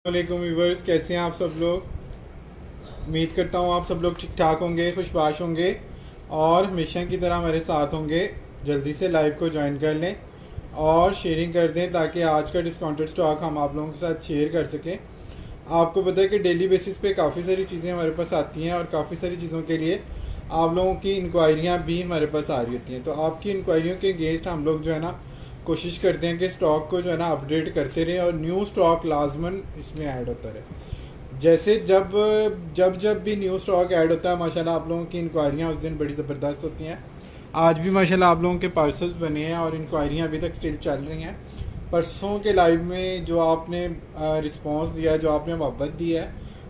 वालेकुम व्यूवर्स, कैसे हैं आप सब लोग। उम्मीद करता हूँ आप सब लोग ठीक ठाक होंगे, खुशबाश होंगे और हमेशा की तरह हमारे साथ होंगे। जल्दी से लाइव को ज्वाइन कर लें और शेयरिंग कर दें ताकि आज का डिस्काउंटेड स्टॉक हम आप लोगों के साथ शेयर कर सकें। आपको पता है कि डेली बेसिस पे काफ़ी सारी चीज़ें हमारे पास आती हैं और काफ़ी सारी चीज़ों के लिए आप लोगों की इंक्वायरियाँ भी हमारे पास आ रही होती हैं। तो आपकी इंक्वायरियों के अगेंस्ट हम लोग जो है ना कोशिश करते हैं कि स्टॉक को जो है ना अपडेट करते रहें और न्यू स्टॉक लाजमन इसमें ऐड होता रहे। जैसे जब जब जब भी न्यू स्टॉक ऐड होता है माशाल्लाह आप लोगों की इंक्वायरियाँ उस दिन बड़ी ज़बरदस्त होती हैं। आज भी माशाल्लाह आप लोगों के पार्सल्स बने हैं और इंक्वायरियाँ अभी तक स्टिल चल रही हैं। परसों के लाइव में जो आपने रिस्पांस दिया, जो आपने मोहब्बत दी है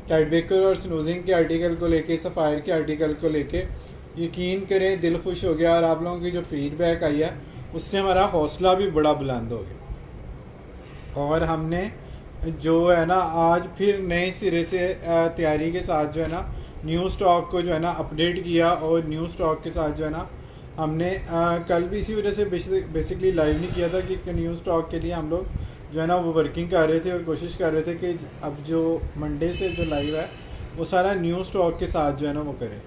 टाइडबेकर और स्नूजिंग के आर्टिकल को लेके, सफ़ायर के आर्टिकल को लेके, यकीन करें दिल खुश हो गया। और आप लोगों की जो फीडबैक आई है उससे हमारा हौसला भी बड़ा बुलंद हो गया और हमने जो है ना आज फिर नए सिरे से तैयारी के साथ जो है ना न्यू स्टॉक को जो है ना अपडेट किया। और न्यू स्टॉक के साथ जो है ना हमने कल भी इसी वजह से बेसिकली लाइव नहीं किया था कि न्यू स्टॉक के लिए हम लोग जो है ना वो वर्किंग कर रहे थे और कोशिश कर रहे थे कि अब जो मंडे से जो लाइव है वो सारा न्यू स्टॉक के साथ जो है ना वो करें।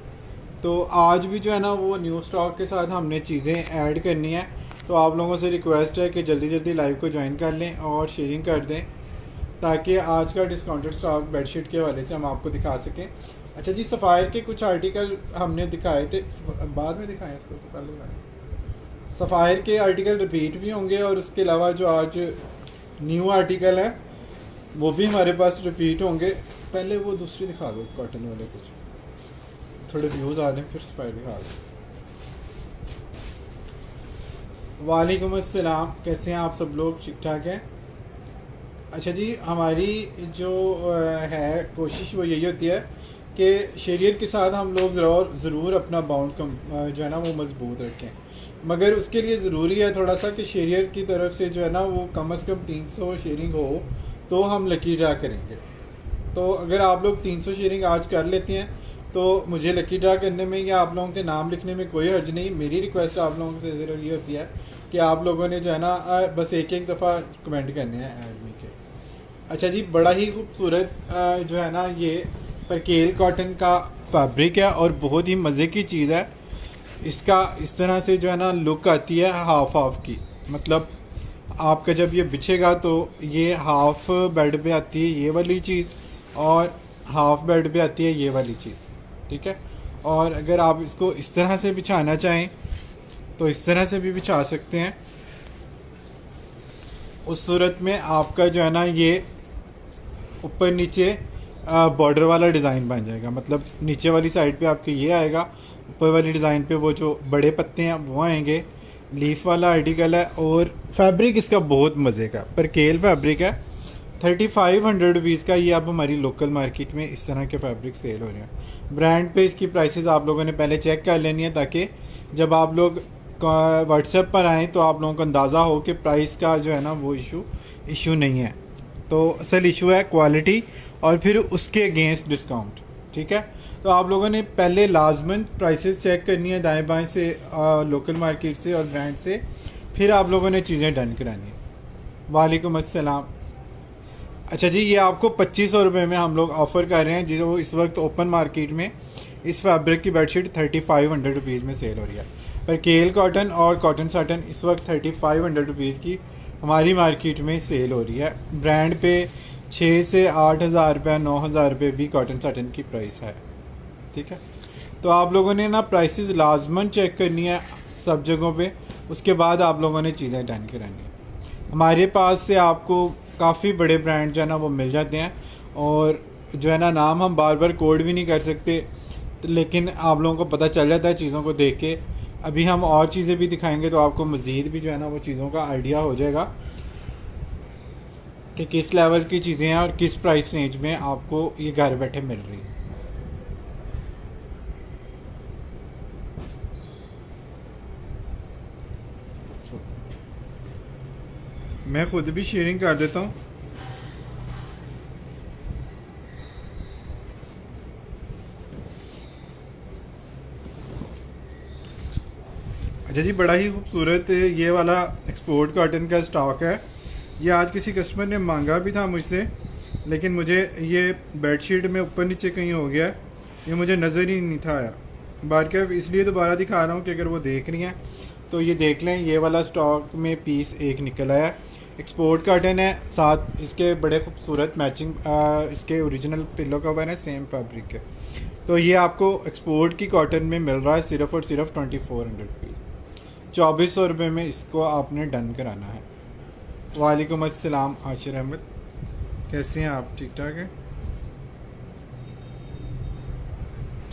तो आज भी जो है ना वो न्यू स्टॉक के साथ हमने चीज़ें ऐड करनी है। तो आप लोगों से रिक्वेस्ट है कि जल्दी जल्दी लाइव को ज्वाइन कर लें और शेयरिंग कर दें ताकि आज का डिस्काउंटेड स्टॉक बेडशीट के हवाले से हम आपको दिखा सकें। अच्छा जी, सफ़ायर के कुछ आर्टिकल हमने दिखाए थे, बाद में दिखाएं इसको तो पहले दिखाएं। सफ़ायर के आर्टिकल रिपीट भी होंगे और उसके अलावा जो आज न्यू आर्टिकल है वो भी हमारे पास रिपीट होंगे। पहले वो दूसरी दिखा दो, कॉटन वाले कुछ थोड़े व्यूज़ आ रहे हैं, फिर सफ़ायर दिखा दो। वालेकुम अस्सलाम, कैसे हैं आप सब लोग, ठीक ठाक हैं। अच्छा जी, हमारी जो है कोशिश वो यही होती है कि शेरियर के साथ हम लोग ज़रूर अपना बाउंड जो है ना वो मज़बूत रखें, मगर उसके लिए ज़रूरी है थोड़ा सा कि शेरियर की तरफ से जो है ना वो कम से कम 300 शेयरिंग हो तो हम लकी ड्रा करेंगे। तो अगर आप लोग 300 शेयरिंग आज कर लेते हैं तो मुझे लकी ड्रा करने में या आप लोगों के नाम लिखने में कोई हर्ज नहीं। मेरी रिक्वेस्ट आप लोगों से ज़रूर ये होती है कि आप लोगों ने जो है ना बस एक एक दफ़ा कमेंट करने हैं एडमी के। अच्छा जी, बड़ा ही खूबसूरत जो है ना ये परकेल कॉटन का फैब्रिक है और बहुत ही मज़े की चीज़ है। इसका इस तरह से जो है ना लुक आती है हाफ हाफ की, मतलब आपका जब ये बिछेगा तो ये हाफ बेड पे आती है ये वाली चीज़ और हाफ बेड पे आती है ये वाली चीज़, ठीक है। और अगर आप इसको इस तरह से बिछाना चाहें तो इस तरह से भी बिछा सकते हैं। उस सूरत में आपका जो है ना ये ऊपर नीचे बॉर्डर वाला डिज़ाइन बन जाएगा, मतलब नीचे वाली साइड पे आपके ये आएगा, ऊपर वाली डिज़ाइन पे वो जो बड़े पत्ते हैं वो आएंगे। लीफ वाला आर्टिकल है और फैब्रिक इसका बहुत मज़े का परकेल फैब्रिक है। 3500 रुपीज़ का ये अब हमारी लोकल मार्केट में इस तरह के फैब्रिक सेल हो रहे हैं। ब्रांड पे इसकी प्राइसेस आप लोगों ने पहले चेक कर लेनी है ताकि जब आप लोग व्हाट्सएप पर आएँ तो आप लोगों को अंदाज़ा हो कि प्राइस का जो है ना वो इशू नहीं है। तो असल इशू है क्वालिटी और फिर उसके अगेंस्ट डिस्काउंट, ठीक है। तो आप लोगों ने पहले लाजमन प्राइसेस चेक करनी है दाएं बाएं से, लोकल मार्केट से और ब्रांड से, फिर आप लोगों ने चीज़ें डन करानी है। वालेकुम अस्सलाम। अच्छा जी, ये आपको 2500 रुपये में हम लोग ऑफ़र कर रहे हैं जो इस वक्त ओपन मार्केट में इस फैब्रिक की बेडशीट 3500 रुपीज़ में सेल हो रही है। पर केल कॉटन और कॉटन साटन इस वक्त 3500 रुपीज़ की हमारी मार्केट में सेल हो रही है। ब्रांड पे 6 से 8,000 रुपये 9,000 रुपये भी कॉटन साटन की प्राइस है, ठीक है। तो आप लोगों ने ना प्राइसेस लाजमन चेक करनी है सब जगहों पे, उसके बाद आप लोगों ने चीज़ें डन करानी है। हमारे पास से आपको काफ़ी बड़े ब्रांड जो है ना वो मिल जाते हैं और जो है ना नाम हम बार बार कोड भी नहीं कर सकते, लेकिन आप लोगों को पता चल जाता है चीज़ों को देख के। अभी हम और चीज़ें भी दिखाएंगे तो आपको मज़ीद भी जो है ना वो चीज़ों का आइडिया हो जाएगा कि किस लेवल की चीज़ें हैं और किस प्राइस रेंज में आपको ये घर बैठे मिल रही है। मैं खुद भी शेयरिंग कर देता हूँ। अच्छा जी, बड़ा ही खूबसूरत ये वाला एक्सपोर्ट कॉटन का स्टॉक है। ये आज किसी कस्टमर ने मांगा भी था मुझसे लेकिन मुझे ये बेडशीट में ऊपर नीचे कहीं हो गया, ये मुझे नज़र ही नहीं था आया। बारकेफ इसलिए दोबारा दिखा रहा हूँ कि अगर वो देख रही हैं तो ये देख लें, ये वाला स्टॉक में पीस एक निकल आया। एक्सपोर्ट कॉटन है, साथ इसके बड़े खूबसूरत मैचिंग इसके ओरिजिनल पिलो कवर है, सेम फैब्रिक है। तो ये आपको एक्सपोर्ट की कॉटन में मिल रहा है सिर्फ़ और सिर्फ 2400 रुपीज़, 2400 रुपये में इसको आपने डन कराना है। वालेकुम अस्सलाम आशिर अहमद, कैसे हैं आप? ठीक ठाक हैं?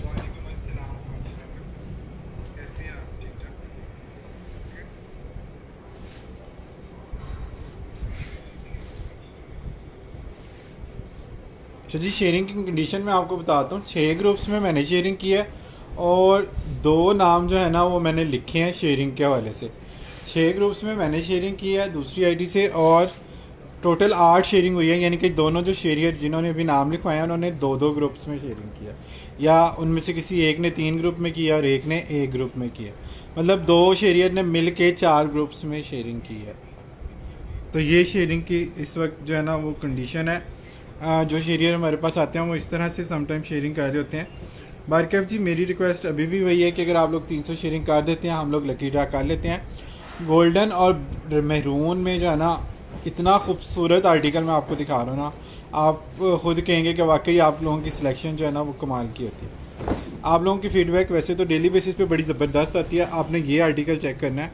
वालेकुम अस्सलाम आशिर अहमद, कैसे हैं आप? ठीक ठाक हैं? अच्छा जी, शेयरिंग की कंडीशन में आपको बताता हूँ। 6 ग्रुप्स में मैंने शेयरिंग की है और 2 नाम जो है ना वो मैंने लिखे हैं शेयरिंग के हवाले से। 6 ग्रुप्स में मैंने शेयरिंग की है दूसरी आईडी से, और टोटल 8 शेयरिंग हुई है, यानी कि दोनों जो शेरियर जिन्होंने अभी नाम लिखवाया हैं उन्होंने 2-2 ग्रुप्स में शेयरिंग किया, या उनमें से किसी एक ने 3 ग्रुप में किया और एक ने एक ग्रुप में किया। मतलब 2 शेरियर ने मिल के 4 ग्रुप्स में शेयरिंग की है। तो ये शेयरिंग की इस वक्त जो है ना वो कंडीशन है। जो शेरियर हमारे पास आते हैं वो इस तरह से समटाइम शेयरिंग कर रहे होते हैं। बारकेफ जी, मेरी रिक्वेस्ट अभी भी वही है कि अगर आप लोग 300 शेयरिंग कर देते हैं, हम लोग लकी ड्रा कर लेते हैं। गोल्डन और महरून में जो है ना इतना खूबसूरत आर्टिकल मैं आपको दिखा रहा हूँ ना, आप खुद कहेंगे कि वाकई आप लोगों की सिलेक्शन जो है ना वो कमाल की होती है। आप लोगों की फ़ीडबैक वैसे तो डेली बेसिस पे बड़ी ज़बरदस्त आती है। आपने ये आर्टिकल चेक करना है।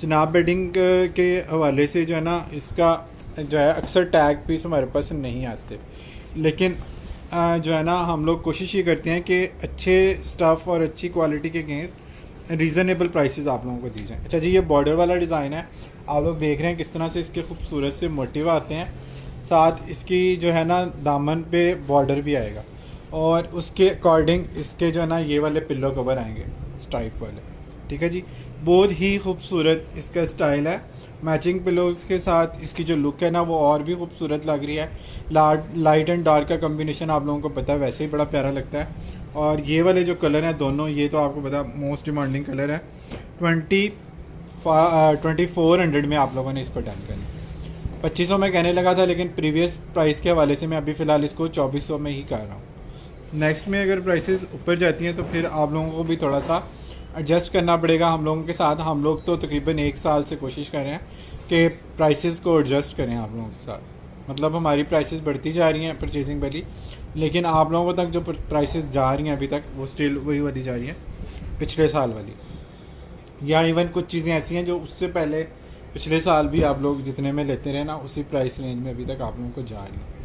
जनाब बेडिंग के हवाले से जो है ना इसका जो है अक्सर टैग पीस हमारे पास नहीं आते, लेकिन जो है ना हम लोग कोशिश ये करते हैं कि अच्छे स्टफ़ और अच्छी क्वालिटी के अगेंस्ट रीज़नेबल प्राइसेस आप लोगों को दी जाएँ। अच्छा जी, ये बॉर्डर वाला डिज़ाइन है, आप लोग देख रहे हैं किस तरह से इसके खूबसूरत से मोटिव आते हैं। साथ इसकी जो है ना दामन पे बॉर्डर भी आएगा, और उसके अकॉर्डिंग इसके जो है ना ये वाले पिल्लो कवर आएंगे स्ट्राइप वाले। ठीक है जी, बहुत ही खूबसूरत इसका स्टाइल है। मैचिंग पिलोज के साथ इसकी जो लुक है ना वो और भी खूबसूरत लग रही है। लाइट एंड डार्क का कम्बिनेशन आप लोगों को पता है वैसे ही बड़ा प्यारा लगता है। और ये वाले जो कलर हैं दोनों, ये तो आपको पता मोस्ट डिमांडिंग कलर है। 2400 में आप लोगों ने इसको डन करना। 2500 में कहने लगा था, लेकिन प्रीवियस प्राइस के हवाले से मैं अभी फ़िलहाल इसको 2400 में ही कर रहा हूँ। नेक्स्ट में अगर प्राइसेस ऊपर जाती हैं तो फिर आप लोगों को भी थोड़ा सा एडजस्ट करना पड़ेगा हम लोगों के साथ। हम लोग तो तकरीबन 1 साल से कोशिश कर रहे हैं कि प्राइसेस को एडजस्ट करें आप लोगों के साथ। मतलब हमारी प्राइसेस बढ़ती जा रही हैं परचेजिंग वाली, लेकिन आप लोगों तक जो प्राइसेस जा रही हैं अभी तक वो स्टिल वही वाली जा रही हैं, पिछले साल वाली। या इवन कुछ चीज़ें ऐसी हैं जो उससे पहले पिछले साल भी आप लोग जितने में लेते रहे ना उसी प्राइस रेंज में अभी तक आप लोगों को जा रही हैं।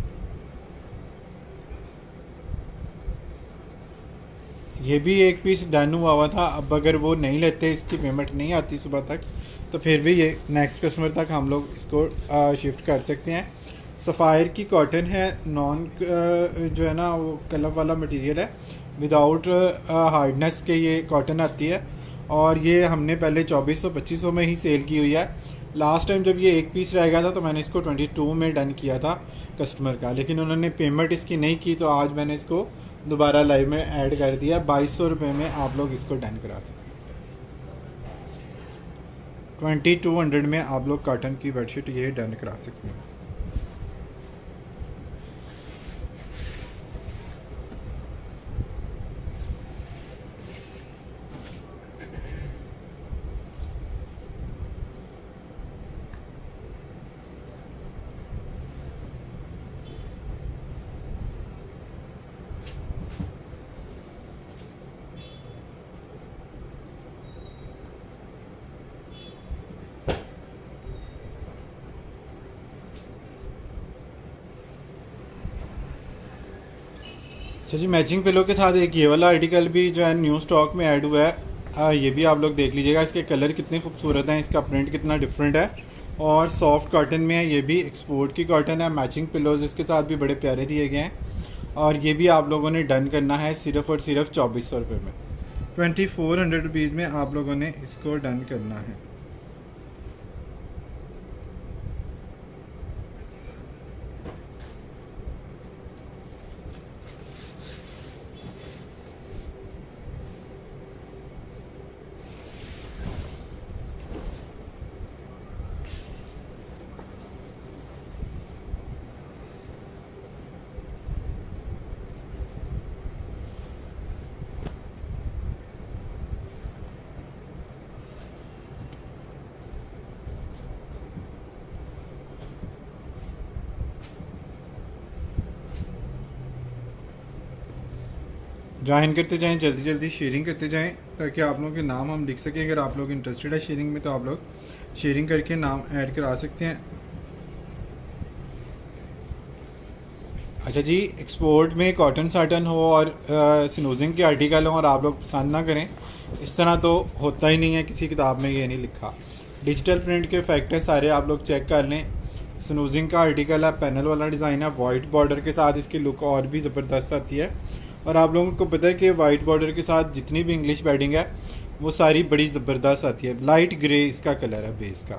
ये भी एक पीस डन हुआ था। अब अगर वो नहीं लेते, इसकी पेमेंट नहीं आती सुबह तक, तो फिर भी ये नेक्स्ट कस्टमर तक हम लोग इसको शिफ्ट कर सकते हैं। सफ़ायर की कॉटन है, नॉन जो है ना वो कलर वाला मटेरियल है, विदाउट हार्डनेस के ये कॉटन आती है। और ये हमने पहले 2400-2500 में ही सेल की हुई है। लास्ट टाइम जब ये एक पीस रह गया था तो मैंने इसको 22 में डन किया था कस्टमर का, लेकिन उन्होंने पेमेंट इसकी नहीं की, तो आज मैंने इसको दोबारा लाइव में ऐड कर दिया। 2200 रुपये में आप लोग इसको डन करा सकते हैं। 2200 में आप लोग कॉटन की बेडशीट ये डन करा सकते हैं। अच्छा जी, मैचिंग पिलो के साथ एक ये वाला आर्टिकल भी जो है न्यू स्टॉक में ऐड हुआ है। ये भी आप लोग देख लीजिएगा, इसके कलर कितने खूबसूरत हैं, इसका प्रिंट कितना डिफरेंट है, और सॉफ्ट कॉटन में है। ये भी एक्सपोर्ट की कॉटन है। मैचिंग पिलोज इसके साथ भी बड़े प्यारे दिए गए हैं, और ये भी आप लोगों ने डन करना है सिर्फ़ और सिर्फ 2400 रुपये में। 2400 रुपीज़ में आप लोगों ने इसको डन करना है। ज्वाइन करते जाएं, जल्दी जल्दी शेयरिंग करते जाएं ताकि आप लोगों के नाम हम लिख सकें। अगर आप लोग इंटरेस्टेड है शेयरिंग में तो आप लोग शेयरिंग करके नाम ऐड करा सकते हैं। अच्छा जी, एक्सपोर्ट में कॉटन साटन हो और स्नूजिंग के आर्टिकल हों और आप लोग पसंद ना करें, इस तरह तो होता ही नहीं है, किसी किताब में ये नहीं लिखा। डिजिटल प्रिंट के इफेक्ट हैं सारे, आप लोग चेक कर लें। स्नूजिंग का आर्टिकल है, पैनल वाला डिज़ाइन है, वाइट बॉर्डर के साथ इसकी लुक और भी ज़बरदस्त आती है। और आप लोगों को पता है कि वाइट बॉर्डर के साथ जितनी भी इंग्लिश बैडिंग है वो सारी बड़ी ज़बरदस्त आती है। लाइट ग्रे इसका कलर है बेस का,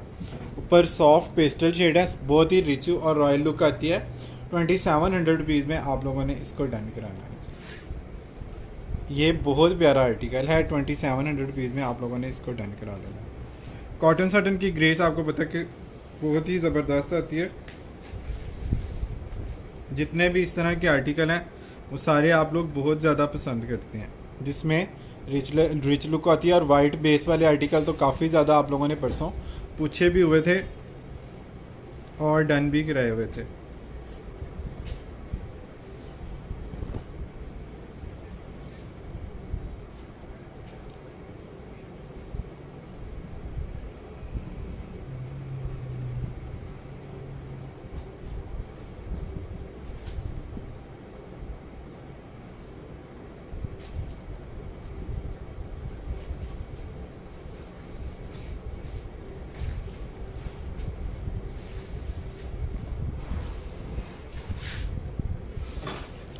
ऊपर सॉफ्ट पेस्टल शेड है, बहुत ही रिच और रॉयल लुक आती है। 2700 रुपीज़ में आप लोगों ने इसको डन कराना है। ये बहुत प्यारा आर्टिकल है, 2700 रुपीज़ में आप लोगों ने इसको डन करा लेना है। कॉटन साटन की ग्रेस आपको पता है कि बहुत ही ज़बरदस्त आती है। जितने भी इस तरह के आर्टिकल हैं वो सारे आप लोग बहुत ज़्यादा पसंद करते हैं, जिसमें रिच लुक आती है। और वाइट बेस वाले आर्टिकल तो काफ़ी ज़्यादा आप लोगों ने परसों पूछे भी हुए थे और डन भी कराए हुए थे।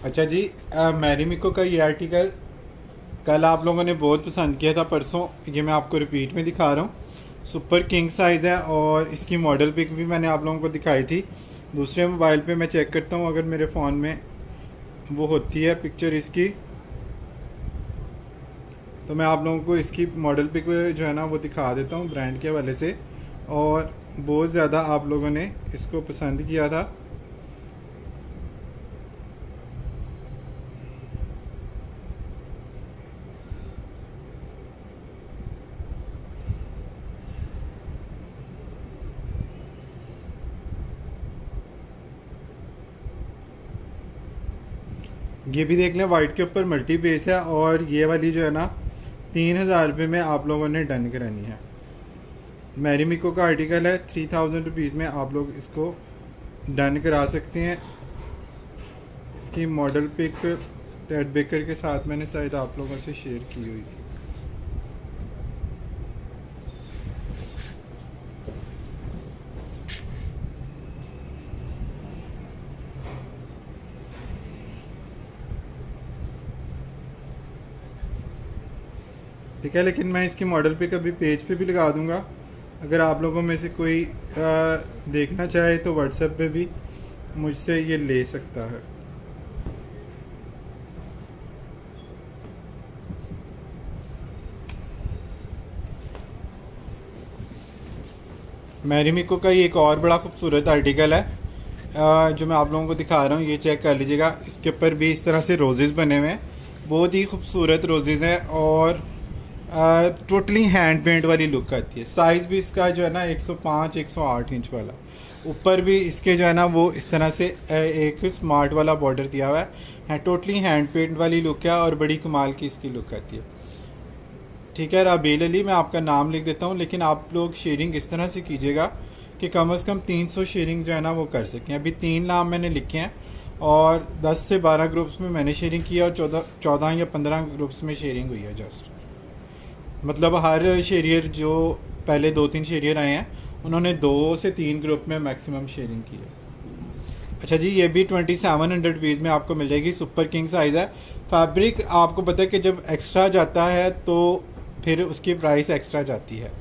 अच्छा जी, मैरीमिको का ये आर्टिकल कल आप लोगों ने बहुत पसंद किया था परसों, ये मैं आपको रिपीट में दिखा रहा हूँ। सुपर किंग साइज़ है और इसकी मॉडल पिक भी मैंने आप लोगों को दिखाई थी। दूसरे मोबाइल पे मैं चेक करता हूँ अगर मेरे फ़ोन में वो होती है पिक्चर इसकी, तो मैं आप लोगों को इसकी मॉडल पिक जो है ना वो दिखा देता हूँ ब्रांड के हवाले से। और बहुत ज़्यादा आप लोगों ने इसको पसंद किया था। ये भी देख लें, वाइट के ऊपर मल्टी बेस है और ये वाली जो है ना 3000 रुपये में आप लोगों ने डन करानी है। मैरीमिको का आर्टिकल है, 3000 रुपीज़ में आप लोग इसको डन करा सकते हैं। इसकी मॉडल पिक टेड बेकर के साथ मैंने शायद आप लोगों से शेयर की हुई थी। ठीक है, लेकिन मैं इसकी मॉडल पिक अभी पेज पे भी लगा दूंगा। अगर आप लोगों में से कोई देखना चाहे तो व्हाट्सएप पे भी मुझसे ये ले सकता है। मैरीमिको का ये एक और बड़ा खूबसूरत आर्टिकल है जो मैं आप लोगों को दिखा रहा हूँ, ये चेक कर लीजिएगा। इसके ऊपर भी इस तरह से रोजेज़ बने हुए हैं, बहुत ही खूबसूरत रोजेज़ हैं और टोटली हैंड पेंट वाली लुक आती है। साइज़ भी इसका जो है ना 105 108 इंच वाला, ऊपर भी इसके जो है ना वो इस तरह से एक स्मार्ट वाला बॉर्डर दिया हुआ है। टोटली हैंड पेंट वाली लुक है और बड़ी कमाल की इसकी लुक आती है। ठीक है, राबेल अली मैं आपका नाम लिख देता हूँ, लेकिन आप लोग शेयरिंग इस तरह से कीजिएगा कि कम से कम 300 शेयरिंग जो है ना वो कर सकें। अभी 3 नाम मैंने लिखे हैं और 10 से 12 ग्रुप्स में मैंने शेयरिंग की और 14 या 15 ग्रुप्स में शेयरिंग हुई है। जस्ट मतलब हर शेरियर जो पहले 2-3 शेरियर आए हैं उन्होंने 2 से 3 ग्रुप में मैक्सिमम शेयरिंग की है। अच्छा जी, ये भी 2700 रुपीज़ में आपको मिल जाएगी। सुपर किंग साइज़ है। फैब्रिक आपको पता है कि जब एक्स्ट्रा जाता है तो फिर उसकी प्राइस एक्स्ट्रा जाती है।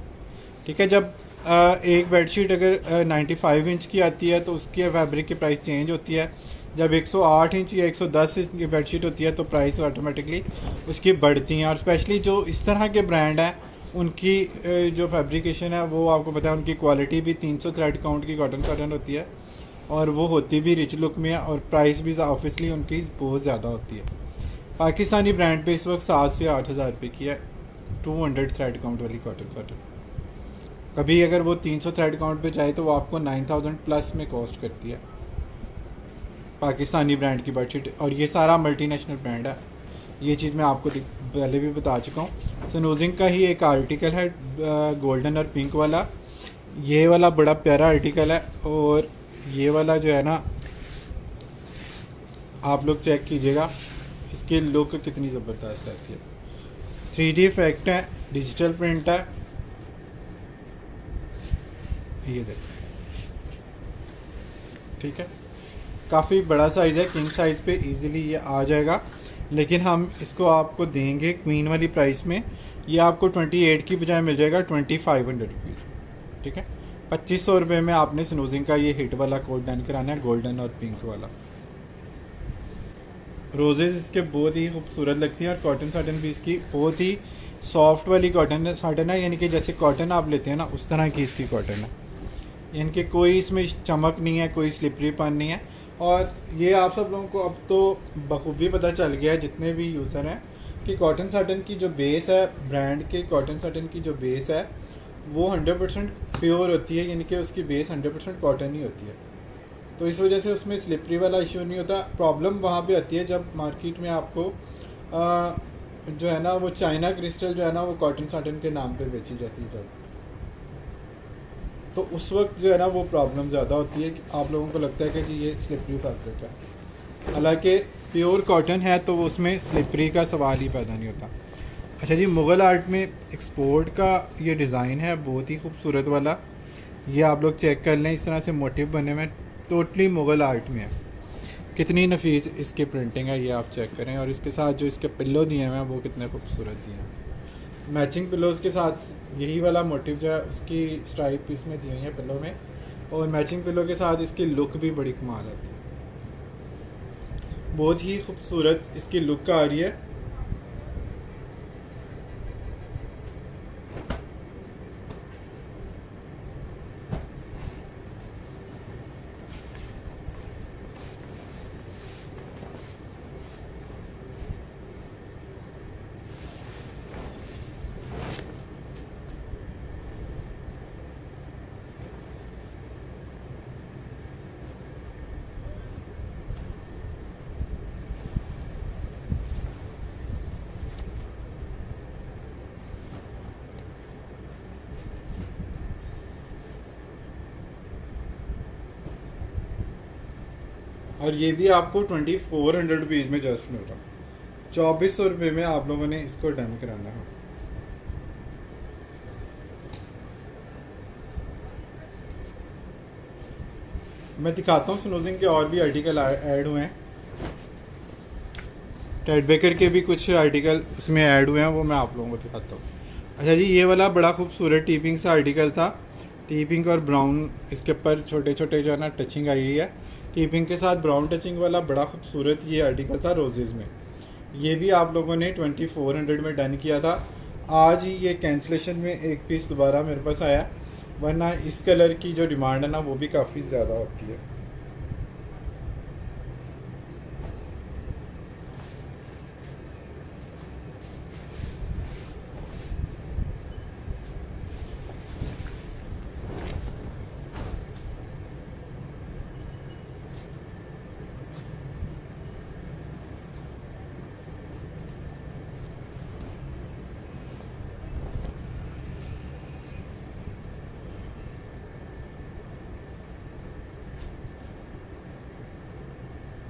ठीक है, जब एक बेडशीट अगर 95 इंच की आती है तो उसकी फैब्रिक की प्राइस चेंज होती है। जब 108 इंच या 110 इंच की बेडशीट होती है तो प्राइस ऑटोमेटिकली उसकी बढ़ती हैं। और स्पेशली जो इस तरह के ब्रांड हैं उनकी जो फैब्रिकेशन है वो आपको पता है, उनकी क्वालिटी भी 300 थ्रेड काउंट की कॉटन होती है और वो होती भी रिच लुक में है और प्राइस भी ऑब्वियसली उनकी बहुत ज़्यादा होती है। पाकिस्तानी ब्रांड पे इस वक्त 7 से 8 हज़ार रुपये की है 200 थ्रेड काउंट वाली कॉटन। कभी अगर वो 300 थ्रेड काउंट पे जाए तो वो आपको 9000 प्लस में कॉस्ट करती है पाकिस्तानी ब्रांड की बेडशीट। और ये सारा मल्टीनेशनल ब्रांड है, ये चीज़ मैं आपको पहले भी बता चुका हूँ। स्नूजिंग का ही एक आर्टिकल है गोल्डन और पिंक वाला, ये वाला बड़ा प्यारा आर्टिकल है। और ये वाला जो है ना, आप लोग चेक कीजिएगा इसकी लुक कितनी ज़बरदस्त आती है। 3D इफेक्ट है, डिजिटल प्रिंट है, ये देखो, ठीक है। काफ़ी बड़ा साइज़ है, किंग साइज़ पे इजीली ये आ जाएगा। लेकिन हम इसको आपको देंगे क्वीन वाली प्राइस में। ये आपको 28 की बजाय मिल जाएगा 2500 रुपीज़, ठीक है। 2500 रुपये में आपने स्नूजिंग का ये हिट वाला कोट डन कराना है, गोल्डन और पिंक वाला। रोजेज़ इसके बहुत ही खूबसूरत लगती हैं, और कॉटन साटन भी इसकी बहुत ही सॉफ्ट वाली कॉटन साटन है, यानी कि जैसे कॉटन आप लेते हैं ना उस तरह की इसकी कॉटन है। यानी कि कोई इसमें चमक नहीं है, कोई स्लिपरीपन नहीं है। और ये आप सब लोगों को अब तो बखूबी पता चल गया है जितने भी यूज़र हैं कि कॉटन साटन की जो बेस है, ब्रांड के कॉटन साटन की जो बेस है वो 100% प्योर होती है, यानी कि उसकी बेस 100% कॉटन ही होती है। तो इस वजह से उसमें स्लिपरी वाला इशू नहीं होता। प्रॉब्लम वहाँ पे आती है जब मार्केट में आपको जो है ना वो चाइना क्रिस्टल जो है ना वो कॉटन साटन के नाम पे बेची जाती है जब, तो उस वक्त जो है ना वो प्रॉब्लम ज़्यादा होती है कि आप लोगों को लगता है कि जी ये स्लिपरी फैब्रिक है। हालांकि प्योर कॉटन है तो उसमें स्लिपरी का सवाल ही पैदा नहीं होता। अच्छा जी, मुग़ल आर्ट में एक्सपोर्ट का ये डिज़ाइन है बहुत ही खूबसूरत वाला, ये आप लोग चेक कर लें। इस तरह से मोटिव बने हुए टोटली मुग़ल आर्ट में है। कितनी नफीस इसकी प्रिंटिंग है ये आप चेक करें। और इसके साथ जो इसके पिल्लो दिए हुए हैं वो कितने खूबसूरत दिए हैं। मैचिंग पिलोज़ के साथ यही वाला मोटिव जो है उसकी स्ट्राइप इसमें दी हुई है पिलो में, और मैचिंग पिलो के साथ इसकी लुक भी बड़ी कमाल आती है, बहुत ही खूबसूरत इसकी लुक आ रही है। और ये भी आपको 2400 रुपीज़ में जस्ट मिल रहा है। 2400 रुपये में आप लोगों ने इसको डन कराना है। मैं दिखाता हूँ स्नूजिंग के और भी आर्टिकल ऐड हुए हैं। टेड बेकर के भी कुछ आर्टिकल उसमें ऐड हुए हैं, वो मैं आप लोगों को दिखाता हूँ। अच्छा जी, ये वाला बड़ा खूबसूरत टीपिंग सा आर्टिकल था। टीपिंग और ब्राउन इसके ऊपर छोटे छोटे जो है ना टचिंग आई हुई है। टीपिंग के साथ ब्राउन टचिंग वाला बड़ा खूबसूरत ये आर्टिकल था रोजेज़ में। ये भी आप लोगों ने 2400 में डन किया था। आज ही ये कैंसिलेशन में एक पीस दोबारा मेरे पास आया, वरना इस कलर की जो डिमांड है ना वो भी काफ़ी ज़्यादा होती है।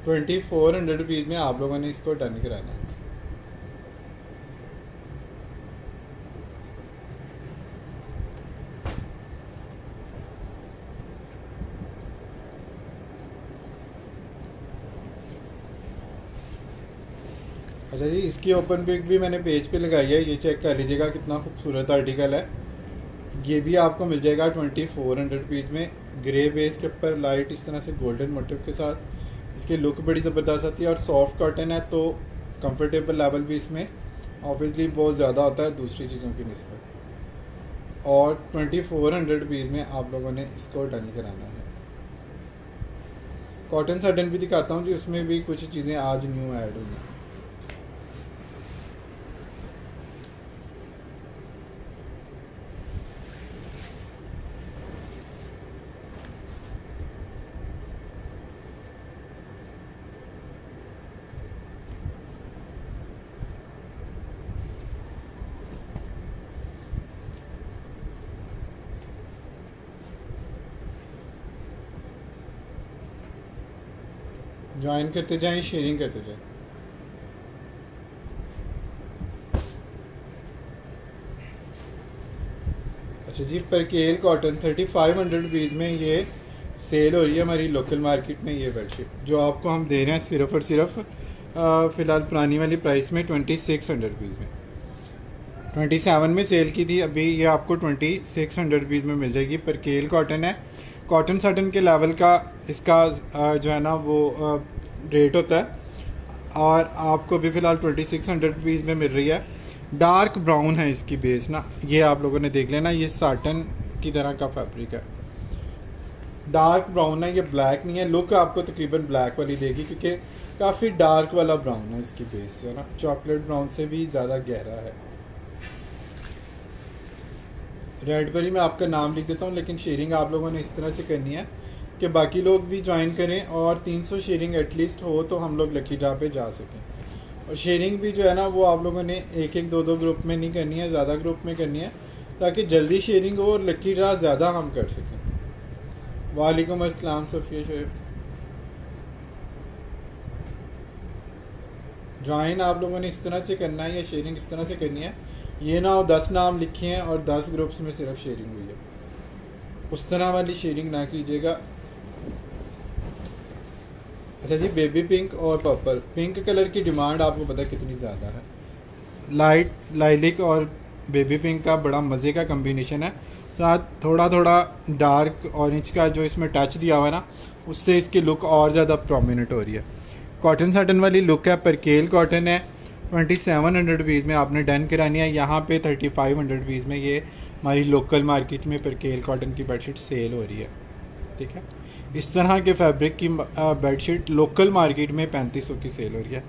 ₹2400 में आप लोगों ने इसको डन कराना है। अच्छा जी, इसकी ओपन पिक भी मैंने पेज पे लगाई है, ये चेक कर लीजिएगा कितना खूबसूरत आर्टिकल है। ये भी आपको मिल जाएगा 2400 में, ग्रे बेस के ऊपर लाइट इस तरह से गोल्डन मोटिव के साथ। इसकी लुक बड़ी ज़बरदस्त आती है, और सॉफ्ट कॉटन है तो कंफर्टेबल लेवल भी इसमें ऑब्वियसली बहुत ज़्यादा होता है दूसरी चीज़ों की निस्बत। और 2400 में आप लोगों ने इसको डन कराना है। कॉटन साटन भी दिखाता हूँ जी, उसमें भी कुछ चीज़ें आज न्यू ऐड हुई हैं। ज्वाइन करते जाएं, शेयरिंग करते जाएं। अच्छा जी, परकेल कॉटन 3500 रुपीज़ में ये सेल हो रही है हमारी लोकल मार्केट में। ये बेडशीट जो आपको हम दे रहे हैं सिर्फ और सिर्फ फ़िलहाल पुरानी वाली प्राइस में 2600 रुपीज़ में। 27 में सेल की थी, अभी ये आपको 2600 रुपीज़ में मिल जाएगी। परकेल कॉटन है, कॉटन साटन के लेवल का इसका जो है ना वो रेट होता है, और आपको भी फ़िलहाल 2600 रुपीज़ में मिल रही है। डार्क ब्राउन है इसकी बेस ना, ये आप लोगों ने देख लेना, ये साटन की तरह का फैब्रिक है, डार्क ब्राउन है, ये ब्लैक नहीं है। लुक आपको तकरीबन ब्लैक वाली देगी क्योंकि काफ़ी डार्क वाला ब्राउन है इसकी बेस, जो है ना चॉकलेट ब्राउन से भी ज़्यादा गहरा है। रेड पर ही मैं आपका नाम लिख देता हूँ, लेकिन शेयरिंग आप लोगों ने इस तरह से करनी है कि बाकी लोग भी ज्वाइन करें और 300 शेयरिंग एटलीस्ट हो तो हम लोग लकी ड्रा पे जा सकें। और शेयरिंग भी जो है ना वो आप लोगों ने एक एक दो दो ग्रुप में नहीं करनी है, ज़्यादा ग्रुप में करनी है ताकि जल्दी शेयरिंग हो और लकी ड्रा ज़्यादा हम कर सकें। वालेकुम अस्सलाम सफ़िया शेख। ज्वाइन आप लोगों ने इस तरह से करना है या शेयरिंग इस तरह से करनी है, ये ना हो 10 नाम लिखे हैं और 10 ग्रुप्स में सिर्फ शेयरिंग हुई है, उस तरह वाली शेयरिंग ना कीजिएगा। अच्छा जी, बेबी पिंक और पर्पल, पिंक कलर की डिमांड आपको पता है कितनी ज़्यादा है। लाइट लाइलिक और बेबी पिंक का बड़ा मज़े का कम्बिनेशन है, साथ थोड़ा थोड़ा डार्क ऑरेंज का जो इसमें टच दिया हुआ है ना, उससे इसकी लुक और ज़्यादा प्रोमिनेंट हो रही है। कॉटन साटन वाली लुक है, परकेल कॉटन है। 2700 रुपीज़ में आपने डन करानी है। यहाँ पे 3500 रुपीज़ में ये हमारी लोकल मार्केट में परकेल कॉटन की बेडशीट सेल हो रही है। ठीक है, इस तरह के फैब्रिक की बेडशीट लोकल मार्केट में 3500 की सेल हो रही है।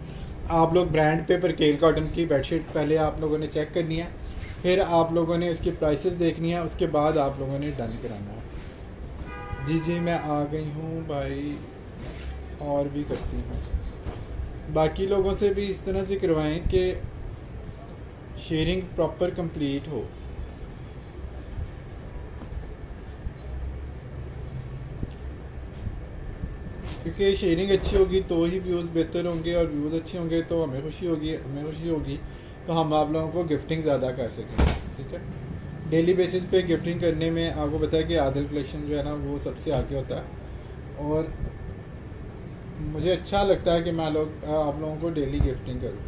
आप लोग ब्रांड पे परकेल कॉटन की बेडशीट पहले आप लोगों ने चेक करनी है, फिर आप लोगों ने उसकी प्राइसेस देखनी है, उसके बाद आप लोगों ने डन कराना है। जी जी मैं आ गई हूँ भाई, और भी करती हूँ। बाकी लोगों से भी इस तरह से करवाएं कि शेयरिंग प्रॉपर कंप्लीट हो। क्योंकि शेयरिंग अच्छी होगी तो ही व्यूज़ बेहतर होंगे, और व्यूज़ अच्छे होंगे तो हमें खुशी होगी, हमें खुशी होगी तो हम आप लोगों को गिफ्टिंग ज़्यादा कर सकेंगे। ठीक है, डेली बेसिस पे गिफ्टिंग करने में आपको पता है कि आदिल कलेक्शन जो है ना वो सबसे आगे होता है, और मुझे अच्छा लगता है कि मैं आप लोगों को डेली गिफ्टिंग करूँ,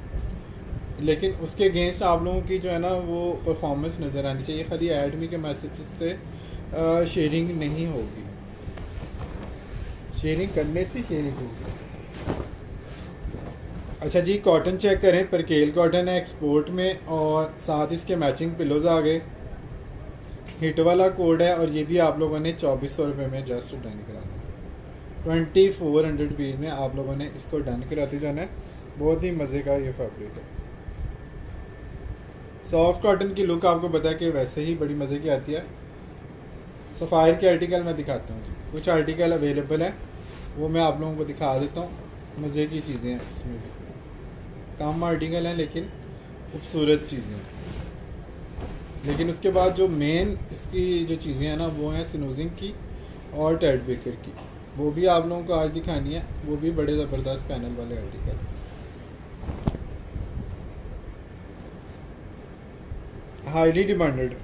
लेकिन उसके अगेंस्ट आप लोगों की जो है ना वो परफॉर्मेंस नज़र आनी चाहिए। खाली एडमी के मैसेज से शेयरिंग नहीं होगी, शेयरिंग करने से शेयरिंग होगी। अच्छा जी, कॉटन चेक करें, परकेल कॉटन है एक्सपोर्ट में, और साथ इसके मैचिंग पिलोज आ गए। हिट वाला कोड है, और ये भी आप लोगों ने 2400 रुपये में जस्ट डन कराना है। 2400 रुपीज़ में आप लोगों ने इसको डन कराते जाना है। बहुत ही मज़े का ये फैब्रिक है। सॉफ्ट कॉटन की लुक आपको पता है कि वैसे ही बड़ी मज़े की आती है। सफ़ायर के आर्टिकल मैं दिखाता हूँ जी, कुछ आर्टिकल अवेलेबल है वो मैं आप लोगों को दिखा देता हूँ। मज़े की चीज़ें हैं इसमें भी, कम आर्टिकल हैं लेकिन खूबसूरत चीज़ें हैं। लेकिन उसके बाद जो मेन इसकी जो चीज़ें हैं ना वो हैं स्नूजिंग की और टेड बेकर की, वो भी आप लोगों को आज दिखानी है। वो भी बड़े ज़बरदस्त पैनल वाले आर्टिकल, हाईली डिमांडेड।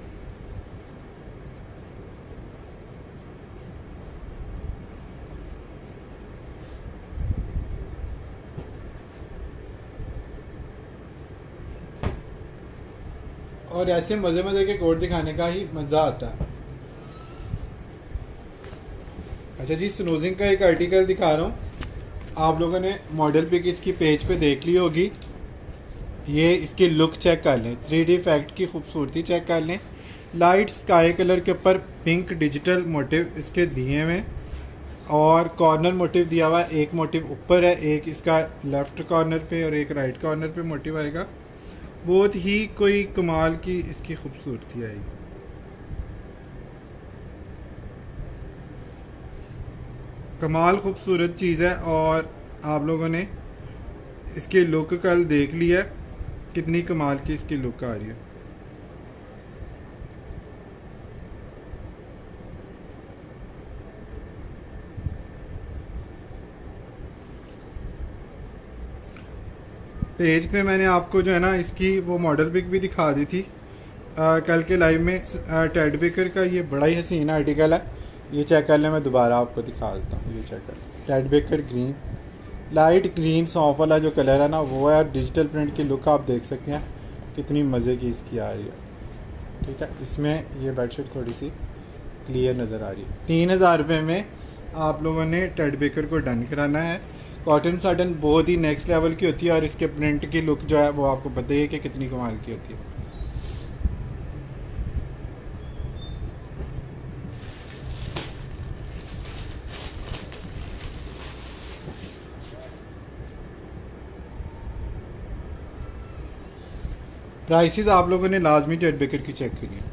और ऐसे मज़े मज़े के कोड दिखाने का ही मज़ा आता है। अच्छा जी, स्नूजिंग का एक आर्टिकल दिखा रहा हूँ, आप लोगों ने मॉडल पिक इसकी पेज पे देख ली होगी। ये इसकी लुक चेक कर लें, 3D इफेक्ट की खूबसूरती चेक कर लें। लाइट स्काई कलर के ऊपर पिंक डिजिटल मोटिव इसके दिए हुए, और कॉर्नर मोटिव दिया हुआ है। एक मोटिव ऊपर है, एक इसका लेफ़्ट कॉर्नर पे और एक राइट कॉर्नर पे मोटिव आएगा। बहुत ही कोई कमाल की इसकी खूबसूरती आएगी। कमाल खूबसूरत चीज़ है, और आप लोगों ने इसकी लुक कल देख लिया कितनी कमाल की इसकी लुक आ रही है। पेज पे मैंने आपको जो है ना इसकी वो मॉडल पिक भी दिखा दी थी कल के लाइव में। टेड बेकर का ये बड़ा ही हसीन आर्टिकल है, ये चेक कर लें, मैं दोबारा आपको दिखा देता हूँ। ये चेक कर लें, Ted baker green, light green soft वाला जो कलर है ना वो है। और डिजिटल प्रिंट की लुक आप देख सकते हैं कितनी मज़े की इसकी आ रही है। ठीक है, इसमें ये बेडशीट थोड़ी सी क्लियर नज़र आ रही है। 3000 रुपये में आप लोगों ने टेड बेकर को डन कराना है। कॉटन साटन बहुत ही नेक्स्ट लेवल की होती है और इसके प्रिंट की लुक जो है वो आपको पता ही है कि कितनी कमाल की होती है। प्राइसेस आप लोगों ने लाजमी टेड बेकर की चेक करी है।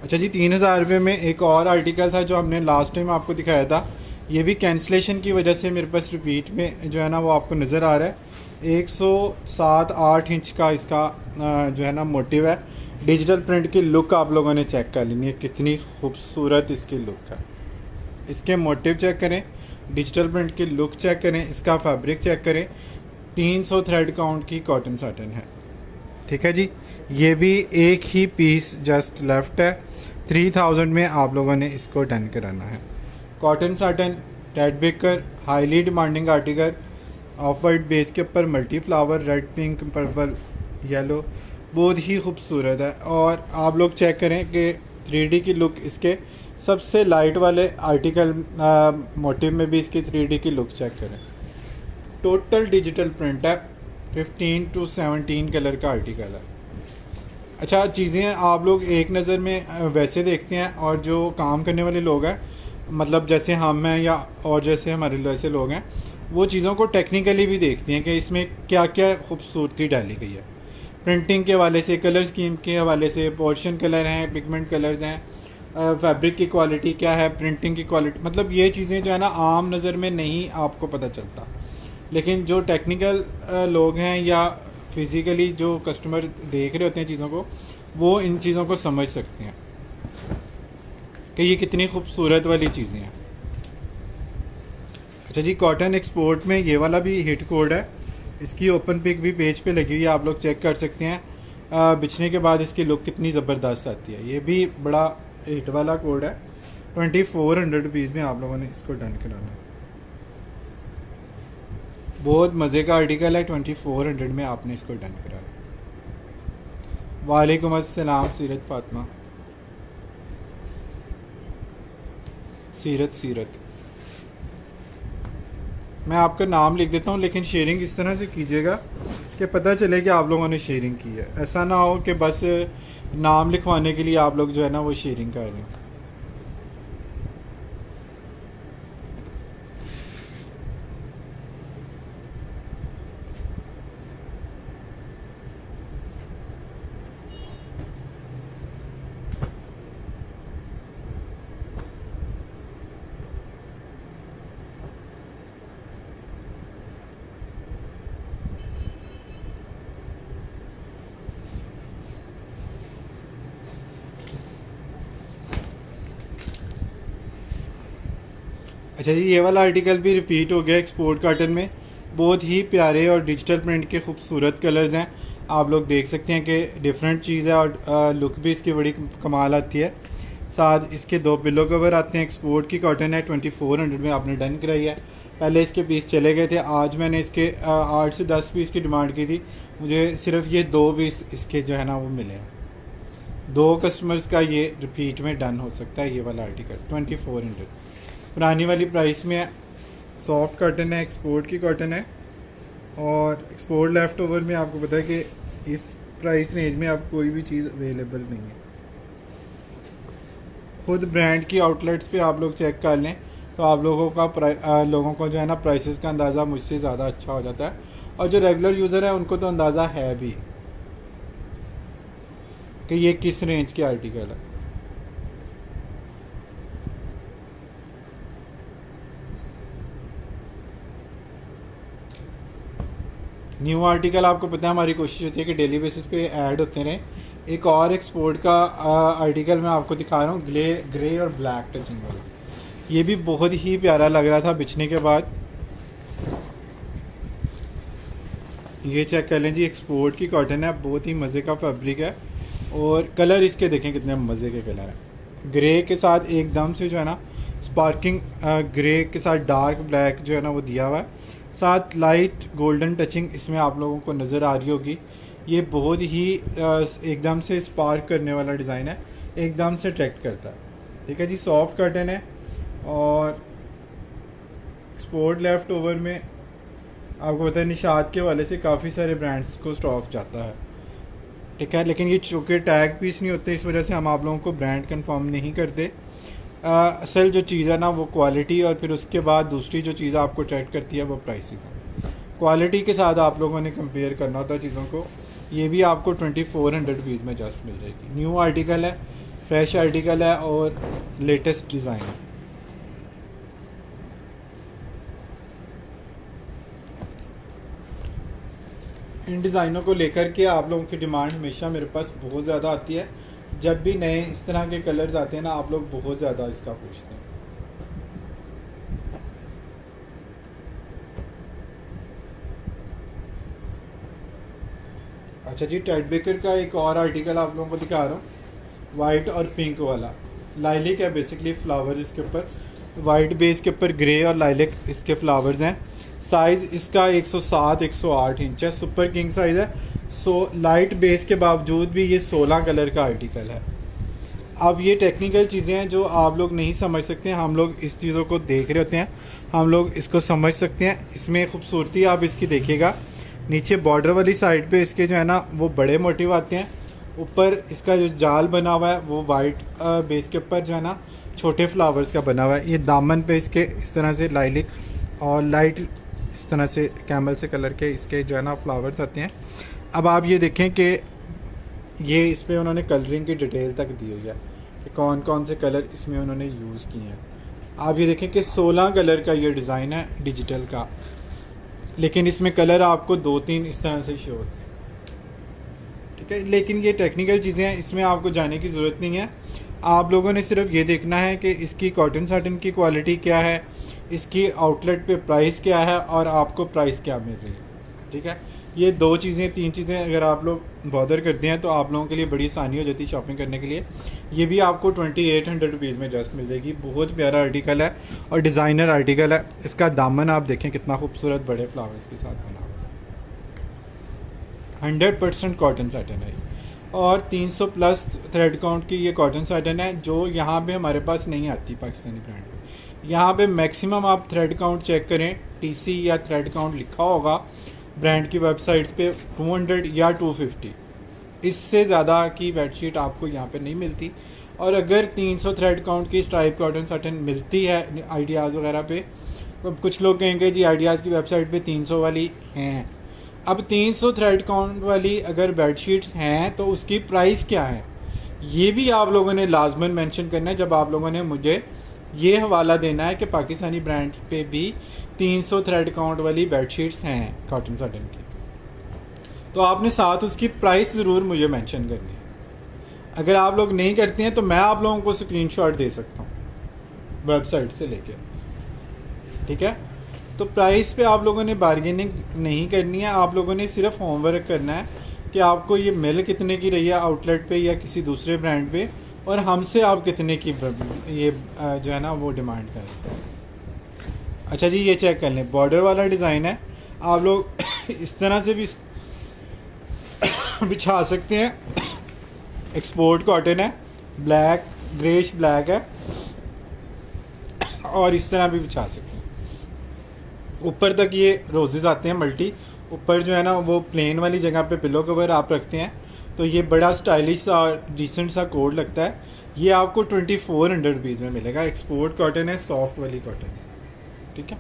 अच्छा जी, 3000 रुपये में एक और आर्टिकल था जो हमने लास्ट टाइम आपको दिखाया था। ये भी कैंसिलेशन की वजह से मेरे पास रिपीट में जो है ना वो आपको नज़र आ रहा है। 107-8 इंच का इसका जो है ना मोटिव है। डिजिटल प्रिंट की लुक आप लोगों ने चेक कर लेनी है, कितनी खूबसूरत इसकी लुक है। इसके मोटिव चेक करें, डिजिटल प्रिंट की लुक चेक करें, इसका फैब्रिक चेक करें। 300 थ्रेड काउंट की कॉटन साटन है। ठीक है जी, ये भी एक ही पीस जस्ट लेफ्ट है। 3000 में आप लोगों ने इसको डन कराना है। Cotton satin Ted baker highly demanding article, of white base के ऊपर multi flower, red pink purple yellow, बहुत ही खूबसूरत है। और आप लोग चेक करें कि 3D की लुक इसके सबसे लाइट वाले आर्टिकल मोटिव में भी इसकी 3D की लुक चेक करें। टोटल डिजिटल प्रिंट है, 15 to 17 कलर का आर्टिकल है। अच्छा, चीज़ें आप लोग एक नज़र में वैसे देखते हैं और जो काम करने वाले लोग हैं, मतलब जैसे हम हैं या और जैसे हमारे जैसे लोग हैं, वो चीज़ों को टेक्निकली भी देखते हैं कि इसमें क्या क्या खूबसूरती डाली गई है। प्रिंटिंग के हवाले से, कलर स्कीम के हवाले से, पोर्शन कलर हैं, पिगमेंट कलर्स हैं, फैब्रिक की क्वालिटी क्या है, प्रिंटिंग की क्वालिटी, मतलब ये चीज़ें जो है ना आम नज़र में नहीं आपको पता चलता। लेकिन जो टेक्निकल लोग हैं या फिज़िकली जो कस्टमर देख रहे होते हैं चीज़ों को, वो इन चीज़ों को समझ सकते हैं कि ये कितनी खूबसूरत वाली चीज़ें हैं। अच्छा जी, कॉटन एक्सपोर्ट में ये वाला भी हिट कोड है। इसकी ओपन पिक भी पेज पे लगी हुई है, आप लोग चेक कर सकते हैं। बिछने के बाद इसकी लुक कितनी ज़बरदस्त आती है। ये भी बड़ा हिट वाला कोड है। 2400 रुपीज़ में आप लोगों ने इसको डन कराना है। बहुत मज़े का आर्टिकल है। 2400 में आपने इसको डन कराना। वालेकुम अस्सलाम सीरत फातिमा, सीरत मैं आपका नाम लिख देता हूँ, लेकिन शेयरिंग इस तरह से कीजिएगा कि पता चले कि आप लोगों ने शेयरिंग की है। ऐसा ना हो कि बस नाम लिखवाने के लिए आप लोग जो है ना वो शेयरिंग कर रहे हैं। अच्छा जी, ये वाला आर्टिकल भी रिपीट हो गया एक्सपोर्ट कॉटन में। बहुत ही प्यारे और डिजिटल प्रिंट के खूबसूरत कलर्स हैं। आप लोग देख सकते हैं कि डिफरेंट चीज़ है और लुक भी इसकी बड़ी कमाल आती है। साथ इसके 2 पिलो कवर आते हैं। एक्सपोर्ट की कॉटन है। 2400 में आपने डन कराई है। पहले इसके पीस चले गए थे, आज मैंने इसके 8 से 10 पीस की डिमांड की थी, मुझे सिर्फ ये 2 पीस इसके जो है ना वो मिले हैं। 2 कस्टमर्स का ये रिपीट में डन हो सकता है। ये वाला आर्टिकल 2400 पुरानी वाली प्राइस में है। सॉफ्ट कॉटन है, एक्सपोर्ट की कॉटन है। और एक्सपोर्ट लेफ़्ट ओवर में आपको पता है कि इस प्राइस रेंज में आप कोई भी चीज़ अवेलेबल नहीं है। खुद ब्रांड की आउटलेट्स पे आप लोग चेक कर लें तो आप लोगों को जो है ना प्राइसेस का अंदाज़ा मुझसे ज़्यादा अच्छा हो जाता है। और जो रेगुलर यूज़र है उनको तो अंदाज़ा है भी कि ये किस रेंज के आर्टिकल है। न्यू आर्टिकल आपको पता है हमारी कोशिश होती है कि डेली बेसिस पे ऐड होते रहें। एक और एक्सपोर्ट का आर्टिकल मैं आपको दिखा रहा हूँ, ग्रे और ब्लैक टचिंग वाला। ये भी बहुत ही प्यारा लग रहा था बिछने के बाद। ये चेक कर लें जी, एक्सपोर्ट की कॉटन है, बहुत ही मज़े का फैब्रिक है। और कलर इसके देखें कितने मज़े के कलर हैं, ग्रे के साथ एकदम से जो है ना स्पार्किंग ग्रे के साथ डार्क ब्लैक जो है ना वो दिया हुआ है, साथ लाइट गोल्डन टचिंग इसमें आप लोगों को नज़र आ रही होगी। ये बहुत ही एकदम से स्पार्क करने वाला डिज़ाइन है, एकदम से अट्रैक्ट करता है। ठीक है जी, सॉफ्ट कॉटन है और एक्सपोर्ट लेफ़्ट ओवर में आपको पता है निशात के वाले से काफ़ी सारे ब्रांड्स को स्टॉक जाता है। ठीक है, लेकिन ये चूँकि टैग पीस नहीं होते इस वजह से हम आप लोगों को ब्रांड कंफर्म नहीं करते। असल जो चीज़ है ना वो क्वालिटी, और फिर उसके बाद दूसरी जो चीज़ आपको अट्रैक्ट करती है वो प्राइसेस हैं। क्वालिटी के साथ आप लोगों ने कंपेयर करना होता है चीज़ों को। ये भी आपको 2400 रुपीज़ में जस्ट मिल जाएगी। न्यू आर्टिकल है, फ्रेश आर्टिकल है और लेटेस्ट डिज़ाइन है। इन डिज़ाइनों को लेकर के आप लोगों की डिमांड हमेशा मेरे पास बहुत ज़्यादा आती है। जब भी नए इस तरह के कलर्स आते हैं ना, आप लोग बहुत ज़्यादा इसका पूछते हैं। अच्छा जी, टेड बेकर का एक और आर्टिकल आप लोगों को दिखा रहा हूँ, वाइट और पिंक वाला। लाइलिक है बेसिकली फ्लावर इसके ऊपर, वाइट बेस के ऊपर ग्रे और लाइलिक इसके फ्लावर्स हैं। साइज़ इसका 107 108 इंच है, सुपर किंग साइज़ है। लाइट बेस के बावजूद भी ये 16 कलर का आर्टिकल है। अब ये टेक्निकल चीज़ें हैं जो आप लोग नहीं समझ सकते हैं, हम लोग इस चीज़ों को देख रहे होते हैं, हम लोग इसको समझ सकते हैं। इसमें खूबसूरती आप इसकी देखिएगा, नीचे बॉर्डर वाली साइड पे इसके जो है ना वो बड़े मोटिव आते हैं। ऊपर इसका जो जाल बना हुआ है वो वाइट बेस के ऊपर जो है ना छोटे फ्लावर्स का बना हुआ है। ये दामन पे इसके इस तरह से लाइलिक और लाइट इस तरह से कैमल से कलर के इसके जो है ना फ्लावर्स आते हैं। अब आप ये देखें कि ये इस पर उन्होंने कलरिंग की डिटेल तक दी हुई है कि कौन कौन से कलर इसमें उन्होंने यूज़ किए हैं। आप ये देखें कि 16 कलर का ये डिज़ाइन है डिजिटल का, लेकिन इसमें कलर आपको 2-3 इस तरह से शो होते हैं। ठीक है, लेकिन ये टेक्निकल चीज़ें हैं, इसमें आपको जाने की ज़रूरत नहीं है। आप लोगों ने सिर्फ ये देखना है कि इसकी कॉटन साटन की क्वालिटी क्या है, इसकी आउटलेट पे प्राइस क्या है और आपको प्राइस क्या मिल रही है। ठीक है, ये 2 चीज़ें 3 चीज़ें अगर आप लोग बॉदर करते हैं तो आप लोगों के लिए बड़ी आसानी हो जाती है शॉपिंग करने के लिए। ये भी आपको 2800 रुपीज़ में जस्ट मिल जाएगी। बहुत प्यारा आर्टिकल है और डिज़ाइनर आर्टिकल है। इसका दामन आप देखें कितना खूबसूरत बड़े फ्लावर्स के साथ बना हुआ, 100% कॉटन साटन है और 300 प्लस थ्रेड काउंट की ये कॉटन साटन है जो यहाँ पे हमारे पास नहीं आती पाकिस्तानी ब्रांड में। यहाँ पे मैक्सिमम आप थ्रेड काउंट चेक करें, टीसी या थ्रेड काउंट लिखा होगा ब्रांड की वेबसाइट पे 200 या 250, इससे ज़्यादा की बेडशीट आपको यहाँ पे नहीं मिलती। और अगर 300 थ्रेड काउंट की स्ट्राइप कॉटन साटन मिलती है आइडियाज़ वगैरह पे, तो कुछ लोग कहेंगे जी आइडियाज़ की वेबसाइट पे 300 वाली हैं। अब 300 थ्रेड काउंट वाली अगर बेडशीट्स हैं तो उसकी प्राइस क्या है, ये भी आप लोगों ने लाजमन मेंशन करना है जब आप लोगों ने मुझे ये हवाला देना है कि पाकिस्तानी ब्रांड पे भी 300 थ्रेड काउंट वाली बेडशीट्स हैं कॉटन साटन की, तो आपने साथ उसकी प्राइस ज़रूर मुझे मेंशन करनी है। अगर आप लोग नहीं करते हैं तो मैं आप लोगों को स्क्रीनशॉट दे सकता हूँ वेबसाइट से लेके। ठीक है, तो प्राइस पे आप लोगों ने बार्गेनिंग नहीं करनी है, आप लोगों ने सिर्फ होमवर्क करना है कि आपको ये मिल कितने की रही है आउटलेट पे या किसी दूसरे ब्रांड पे, और हमसे आप कितने की ये जो है ना वो डिमांड करें। अच्छा जी, ये चेक कर लें, बॉर्डर वाला डिज़ाइन है, आप लोग इस तरह से भी बिछा सकते हैं। एक्सपोर्ट कॉटन है, ब्लैक ग्रेश ब्लैक है और इस तरह भी बिछा सकते हैं। ऊपर तक ये रोजेज़ आते हैं मल्टी, ऊपर जो है ना वो प्लेन वाली जगह पे पिलो कवर आप रखते हैं, तो ये बड़ा स्टाइलिश सा डिसेंट सा कोड लगता है। ये आपको 2400 रुपीज़ में मिलेगा। एक्सपोर्ट कॉटन है, सॉफ्ट वाली कॉटन है। ठीक है,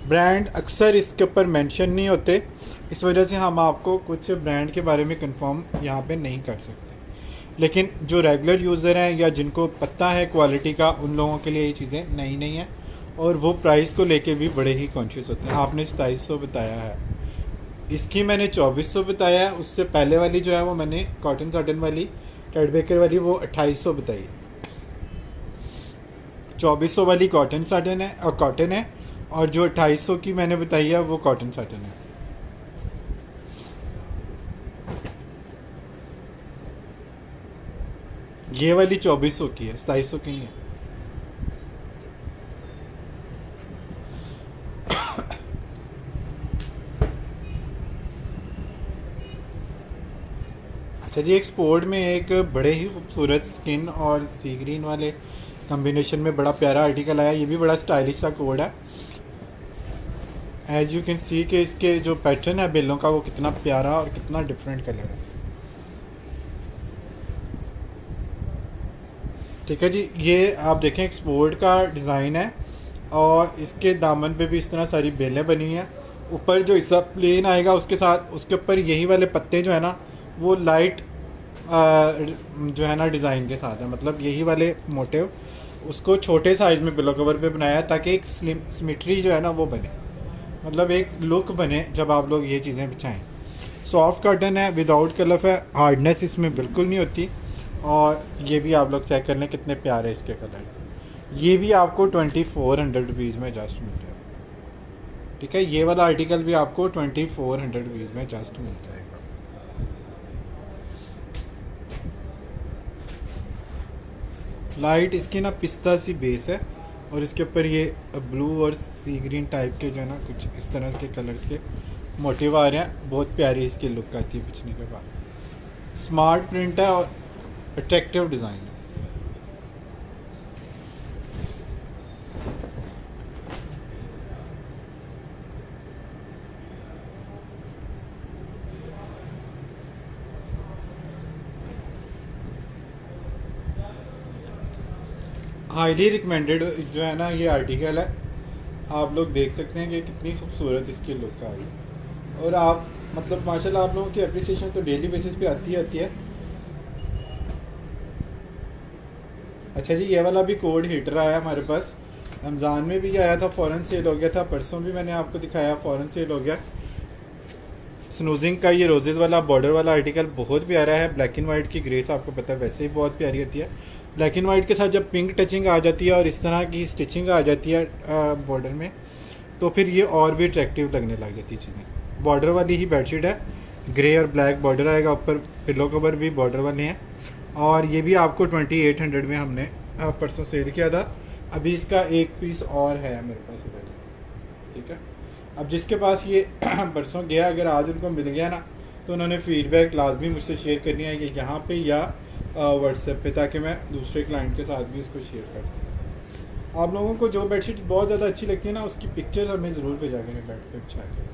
ब्रांड अक्सर इसके ऊपर मेंशन नहीं होते, इस वजह से हम आपको कुछ ब्रांड के बारे में कंफर्म यहाँ पे नहीं कर सकते, लेकिन जो रेगुलर यूज़र हैं या जिनको पता है क्वालिटी का, उन लोगों के लिए ये चीज़ें नई नहीं हैं और वो प्राइस को लेके भी बड़े ही कॉन्शियस होते हैं। आपने 2700 बताया है, इसकी मैंने 2400 बताया है, उससे पहले वाली जो है वो मैंने कॉटन साटन वाली टेड बेकर वाली वो 2800 बताई है। 2400 वाली कॉटन साटन है और कॉटन है, और जो 2800 की मैंने बताई है वो कॉटन साटन है। ये वाली 2400 की है, 2700 की नहीं है। अच्छा जी, एक स्पोर्ट में एक बड़े ही खूबसूरत स्किन और सी ग्रीन वाले कॉम्बिनेशन में बड़ा प्यारा आर्टिकल आया। ये भी बड़ा स्टाइलिश सा कोड है। एज यू कैन सी कि इसके जो पैटर्न है बेलों का वो कितना प्यारा और कितना डिफरेंट कलर है। ठीक है जी, ये आप देखें एक्सपोर्ट का डिज़ाइन है और इसके दामन पे भी इस तरह सारी बेलें बनी हैं। ऊपर जो हिस्सा प्लेन आएगा उसके साथ उसके ऊपर यही वाले पत्ते जो है ना वो लाइट जो है ना डिज़ाइन के साथ है, मतलब यही वाले मोटिव उसको छोटे साइज़ में पिलो कवर पे बनाया है ताकि एक स्लिम सिमेट्री जो है ना वो बने, मतलब एक लुक बने जब आप लोग ये चीज़ें बिछाएं। सॉफ्ट कॉटन है, विदाउट कलर है, हार्डनेस इसमें बिल्कुल नहीं होती। और ये भी आप लोग चेक कर लें कितने प्यारे इसके कलर। ये भी आपको 2400 रुपीज़ में जस्ट मिल जाएगा। ठीक है, ये वाला आर्टिकल भी आपको 2400 रुपीज़ में जस्ट मिल जाएगा। लाइट इसकी ना पिस्ता सी बेस है और इसके ऊपर ये ब्लू और सी ग्रीन टाइप के जो है ना कुछ इस तरह के कलर्स के मोटिव आ रहे हैं। बहुत प्यारी इसकी लुक आती है बिछने के बाद। स्मार्ट प्रिंट है और अट्रैक्टिव डिज़ाइन है। हाईली रिकमेंडेड जो है ना ये आर्टिकल है। आप लोग देख सकते हैं कि कितनी खूबसूरत इसकी लुक आ रही है और आप मतलब माशाल्लाह आप लोगों की अप्रिसिएशन तो डेली बेसिस पे आती है। अच्छा जी, ये वाला भी कोड हीटर आया हमारे पास। रमज़ान में भी आया था, फ़ौरन सेल हो गया था। परसों भी मैंने आपको दिखाया, फ़ौरन सेल हो गया। स्नूजिंग का ये रोजेज़ वाला बॉर्डर वाला आर्टिकल बहुत प्यारा है। ब्लैक एंड वाइट की ग्रेस आपको पता है वैसे ही बहुत प्यारी होती है। ब्लैक एंड वाइट के साथ जब पिंक टचिंग आ जाती है और इस तरह की स्टिचिंग आ जाती है बॉर्डर में, तो फिर ये और भी अट्रैक्टिव लगने लग जाती है चीज़ें। बॉर्डर वाली ही बेडशीट है, ग्रे और ब्लैक बॉर्डर आएगा, ऊपर पिलो कवर भी बॉर्डर वाले हैं। और ये भी आपको 2800 में हमने परसों सेल किया था। अभी इसका एक पीस और है मेरे पास अवेलेबल। ठीक है, अब जिसके पास ये परसों गया, अगर आज उनको मिल गया ना तो उन्होंने फीडबैक लाजमी मुझसे शेयर करनी है कि यहाँ पे या व्हाट्सएप पे, ताकि मैं दूसरे क्लाइंट के साथ भी इसको शेयर कर सकूँ। आप लोगों को जो बेडशीट बहुत ज़्यादा अच्छी लगती है ना उसकी पिक्चर हमें ज़रूर भेजा करें बेड पे बिछा के।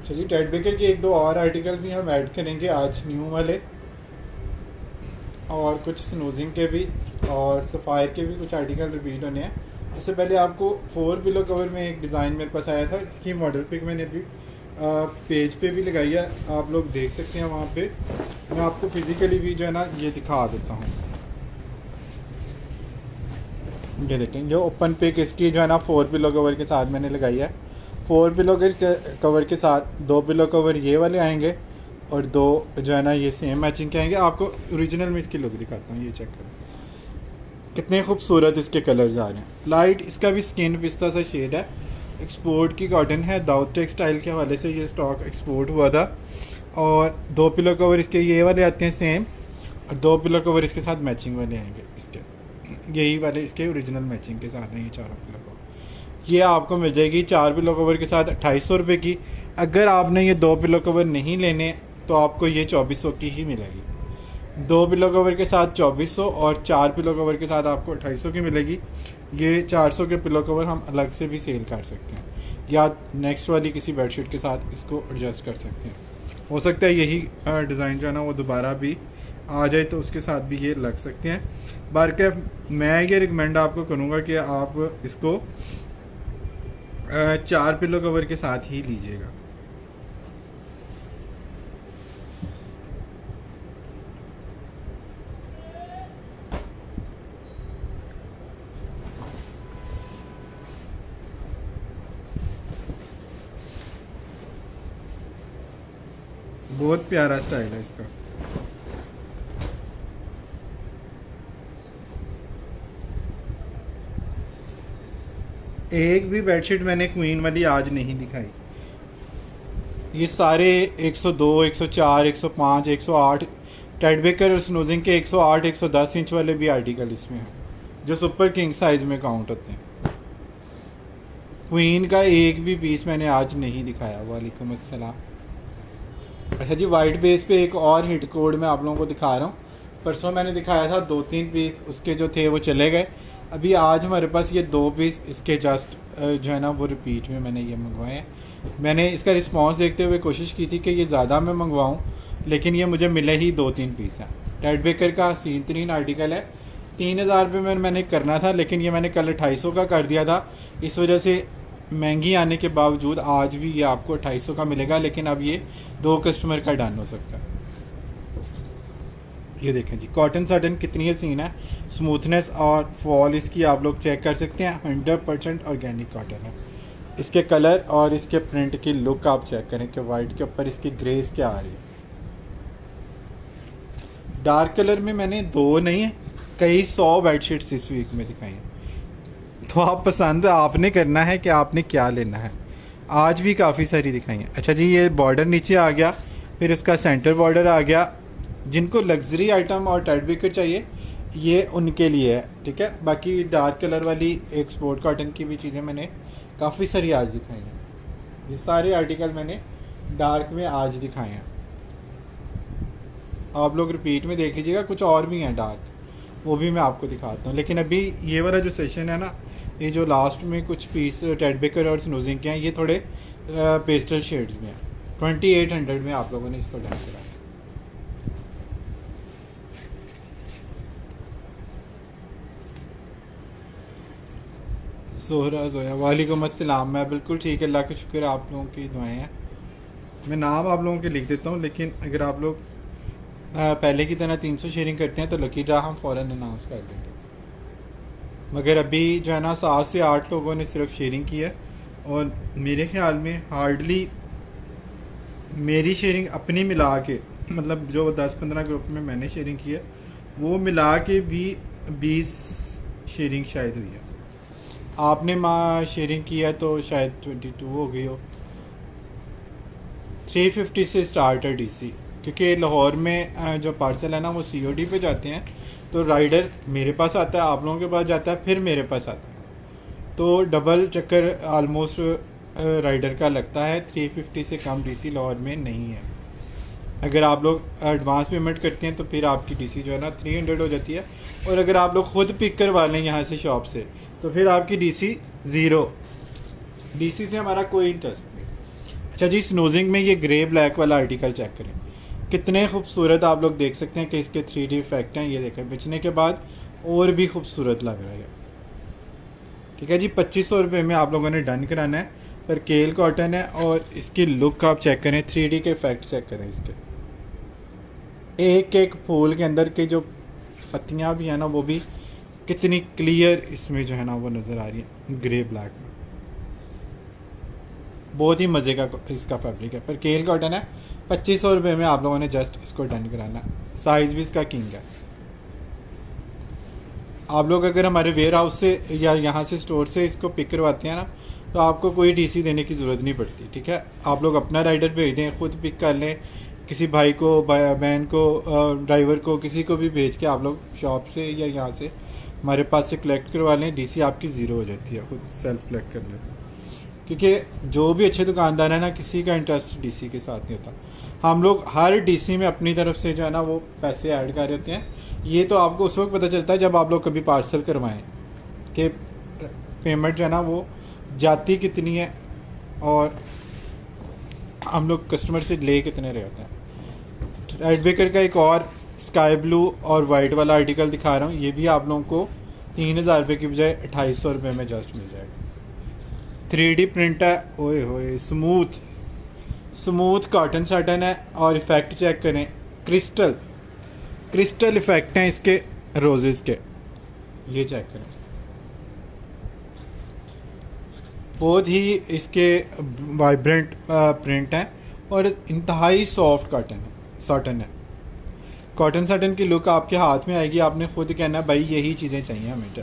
चलिए, टेड बेकर के एक दो और आर्टिकल भी हम ऐड करेंगे आज न्यू वाले, और कुछ स्नूजिंग के भी और सफ़ायर के भी कुछ आर्टिकल रिपीट होने हैं। उससे पहले आपको 4 पिलो कवर में एक डिज़ाइन मेरे पास आया था, इसकी मॉडल पिक मैंने अभी पेज पे भी लगाई है, आप लोग देख सकते हैं वहाँ पे। मैं आपको फिज़िकली भी जो है ना ये दिखा देता हूँ। ये देखें, जो ओपन पिक इसकी जो है ना 4 पिलो कवर के साथ मैंने लगाई है। 4 पिलो के कवर के साथ 2 पिलो कवर ये वाले आएंगे और 2 जो है ना ये सेम मैचिंग के आएंगे। आपको ओरिजिनल में इसकी लुक दिखाता हूँ, ये चेक करें कितने खूबसूरत इसके कलर्स आ रहे हैं। लाइट इसका भी स्किन पिस्ता सा शेड है। एक्सपोर्ट की कॉटन है, दाऊद टेक्सटाइल के हवाले से ये स्टॉक एक्सपोर्ट हुआ था। और 2 पिलो कवर इसके ये वाले आते हैं सेम, और 2 पिलो कवर इसके साथ मैचिंग वाले आएंगे। इसके यही वाले इसके ओरिजिनल मैचिंग के साथ हैं ये चारों पिलो कवर। ये आपको मिल जाएगी 4 पिलो कवर के साथ 2800 रुपये की। अगर आपने ये 2 पिलो कवर नहीं लेने तो आपको ये 2400 की ही मिलेगी। 2 पिलो कवर के साथ 2400 और 4 पिलो कवर के साथ आपको 2800 की मिलेगी। ये 400 के पिलो कवर हम अलग से भी सेल कर सकते हैं, या नेक्स्ट वाली किसी बेडशीट के साथ इसको एडजस्ट कर सकते हैं। हो सकता है यही डिज़ाइन जो है ना वो दोबारा भी आ जाए तो उसके साथ भी ये लग सकते हैं। बाकी मैं ये रिकमेंड आपको करूँगा कि आप इसको 4 पिलो कवर के साथ ही लीजिएगा। बहुत प्यारा स्टाइल है इसका। एक भी बेडशीट मैंने क्वीन वाली आज नहीं दिखाई। ये सारे 102, 104, 105, 108 टेड बेकर और स्नूजिंग के 108, 110 इंच वाले भी आर्टिकल इसमें हैं जो सुपर किंग साइज में काउंट होते हैं। क्वीन का एक भी पीस मैंने आज नहीं दिखाया। वालेकुम अस्सलाम। अच्छा जी, वाइट बेस पे एक और हिट कोड मैं आप लोगों को दिखा रहा हूँ। परसों मैंने दिखाया था 2-3 पीस, उसके जो थे वो चले गए। अभी आज हमारे पास ये 2 पीस इसके जस्ट जो है ना वो रिपीट में मैंने ये मंगवाए हैं। मैंने इसका रिस्पांस देखते हुए कोशिश की थी कि ये ज़्यादा मैं मंगवाऊँ, लेकिन ये मुझे मिले ही 2-3 पीस हैं। टेड बेकर का सीन 3 आर्टिकल है। 3000 रुपये में मैंने करना था, लेकिन ये मैंने कल 2800 का कर दिया था। इस वजह से महंगी आने के बावजूद आज भी ये आपको 2800 का मिलेगा, लेकिन अब ये 2 कस्टमर का डन हो सकता है। ये देखें जी, कॉटन साटन कितनी सीन है। स्मूथनेस और फॉल इसकी आप लोग चेक कर सकते हैं। 100% ऑर्गेनिक कॉटन है। इसके कलर और इसके प्रिंट की लुक आप चेक करें कि वाइट के ऊपर इसकी ग्रेस क्या आ रही है। डार्क कलर में मैंने 2 नहीं, कई 100 बेडशीट्स इस वीक में दिखाई हैं। तो आप पसंद आपने करना है कि आपने क्या लेना है। आज भी काफ़ी सारी दिखाई हैं। अच्छा जी, ये बॉर्डर नीचे आ गया, फिर उसका सेंटर बॉर्डर आ गया। जिनको लग्जरी आइटम और टेड बेकर चाहिए ये उनके लिए है, ठीक है। बाकी डार्क कलर वाली एक स्पोर्ट कॉटन की भी चीज़ें मैंने काफ़ी सारी आज दिखाई हैं। ये सारे आर्टिकल मैंने डार्क में आज दिखाए हैं। आप लोग रिपीट में देख लीजिएगा, कुछ और भी हैं डार्क, वो भी मैं आपको दिखाता हूँ। लेकिन अभी ये वाला जो सेशन है ना, ये जो लास्ट में कुछ पीस टेड बेकर और स्नूजिंग के हैं, ये थोड़े पेस्टल शेड्स में हैं। 2800 में आप लोगों ने इसको डन करा। जोया वालेकुम अस्सलाम। मैं बिल्कुल ठीक है, अल्लाह का शुक्र, आप लोगों की दुआएं हैं। मैं नाम आप लोगों के लिख देता हूँ, लेकिन अगर आप लोग पहले की तरह 300 शेयरिंग करते हैं तो लकी ड्रा हम फ़ौरन अनाउंस कर देंगे। मगर अभी जो है ना 7 से 8 लोगों ने सिर्फ शेयरिंग की है, और मेरे ख्याल में हार्डली मेरी शेयरिंग अपनी मिला के, मतलब जो 10-15 ग्रुप में मैंने शेयरिंग की है वो मिला के भी 20 शेयरिंग शायद हुई है। आपने शेयरिंग किया तो शायद 22 हो गई हो। 350 से स्टार्ट है डीसी, क्योंकि लाहौर में जो पार्सल है ना वो सीओडी पे जाते हैं, तो राइडर मेरे पास आता है, आप लोगों के पास जाता है, फिर मेरे पास आता है, तो डबल चक्कर आलमोस्ट राइडर का लगता है। 350 से कम डीसी लाहौर में नहीं है। अगर आप लोग एडवांस पेमेंट करते हैं तो फिर आपकी डीसी जो है ना 300 हो जाती है, और अगर आप लोग ख़ुद पिक करवा लें यहाँ से शॉप से तो फिर आपकी डीसी 0। डीसी से हमारा कोई इंटरेस्ट नहीं। अच्छा जी, स्नूजिंग में ये ग्रे ब्लैक वाला आर्टिकल चेक करें, कितने खूबसूरत आप लोग देख सकते हैं कि इसके 3D इफेक्ट हैं। ये देखें, बिछने के बाद और भी खूबसूरत लग रहा है। ठीक है जी, 2500 रुपये में आप लोगों ने डन कराना है। पर केल कॉटन है, और इसकी लुक आप चेक करें, 3D के इफेक्ट चेक करें इसके। एक एक फूल के अंदर के जो पत्तियाँ भी हैं ना, वो भी कितनी क्लियर इसमें जो है ना वो नज़र आ रही है ग्रे ब्लैक में। बहुत ही मज़े का इसका फैब्रिक है। पर केल कॉटन है, 2500 रुपये में आप लोगों ने जस्ट इसको डन कराना है। साइज़ भी इसका किंग है। आप लोग अगर हमारे वेयर हाउस से या यहाँ से स्टोर से इसको पिक करवाते हैं ना, तो आपको कोई डीसी देने की ज़रूरत नहीं पड़ती। ठीक है, आप लोग अपना राइडर भेज दें, ख़ुद पिक कर लें, किसी भाई को, बहन को, ड्राइवर को, किसी को भी भेज के आप लोग शॉप से या यहाँ से हमारे पास से कलेक्ट करवा लें। डीसी आपकी 0 हो जाती है खुद सेल्फ कलेक्ट कर लें, क्योंकि जो भी अच्छे दुकानदार है ना, किसी का इंटरेस्ट डीसी के साथ नहीं होता। हम लोग हर डीसी में अपनी तरफ से जो है ना वो पैसे ऐड कर रहे होते हैं। ये तो आपको उस वक्त पता चलता है जब आप लोग कभी पार्सल करवाएं कि पेमेंट जो है ना वो जाती कितनी है, और हम लोग कस्टमर से ले कितने रहे होते हैं। टेड बेकर का एक और स्काई ब्लू और वाइट वाला आर्टिकल दिखा रहा हूँ। ये भी आप लोगों को 3000 रुपये की बजाय 2800 रुपये में जस्ट मिल जाएगा। 3D प्रिंट है, ओए होए, स्मूथ कॉटन साटन है, और इफ़ेक्ट चेक करें, क्रिस्टल इफ़ेक्ट हैं इसके रोजेज़ के, ये चेक करें। बहुत ही इसके वाइब्रेंट प्रिंट हैं, और इंतहाई सॉफ्ट साटन है। कॉटन साटन की लुक आपके हाथ में आएगी, आपने खुद कहना भाई यही चीज़ें चाहिए हमें।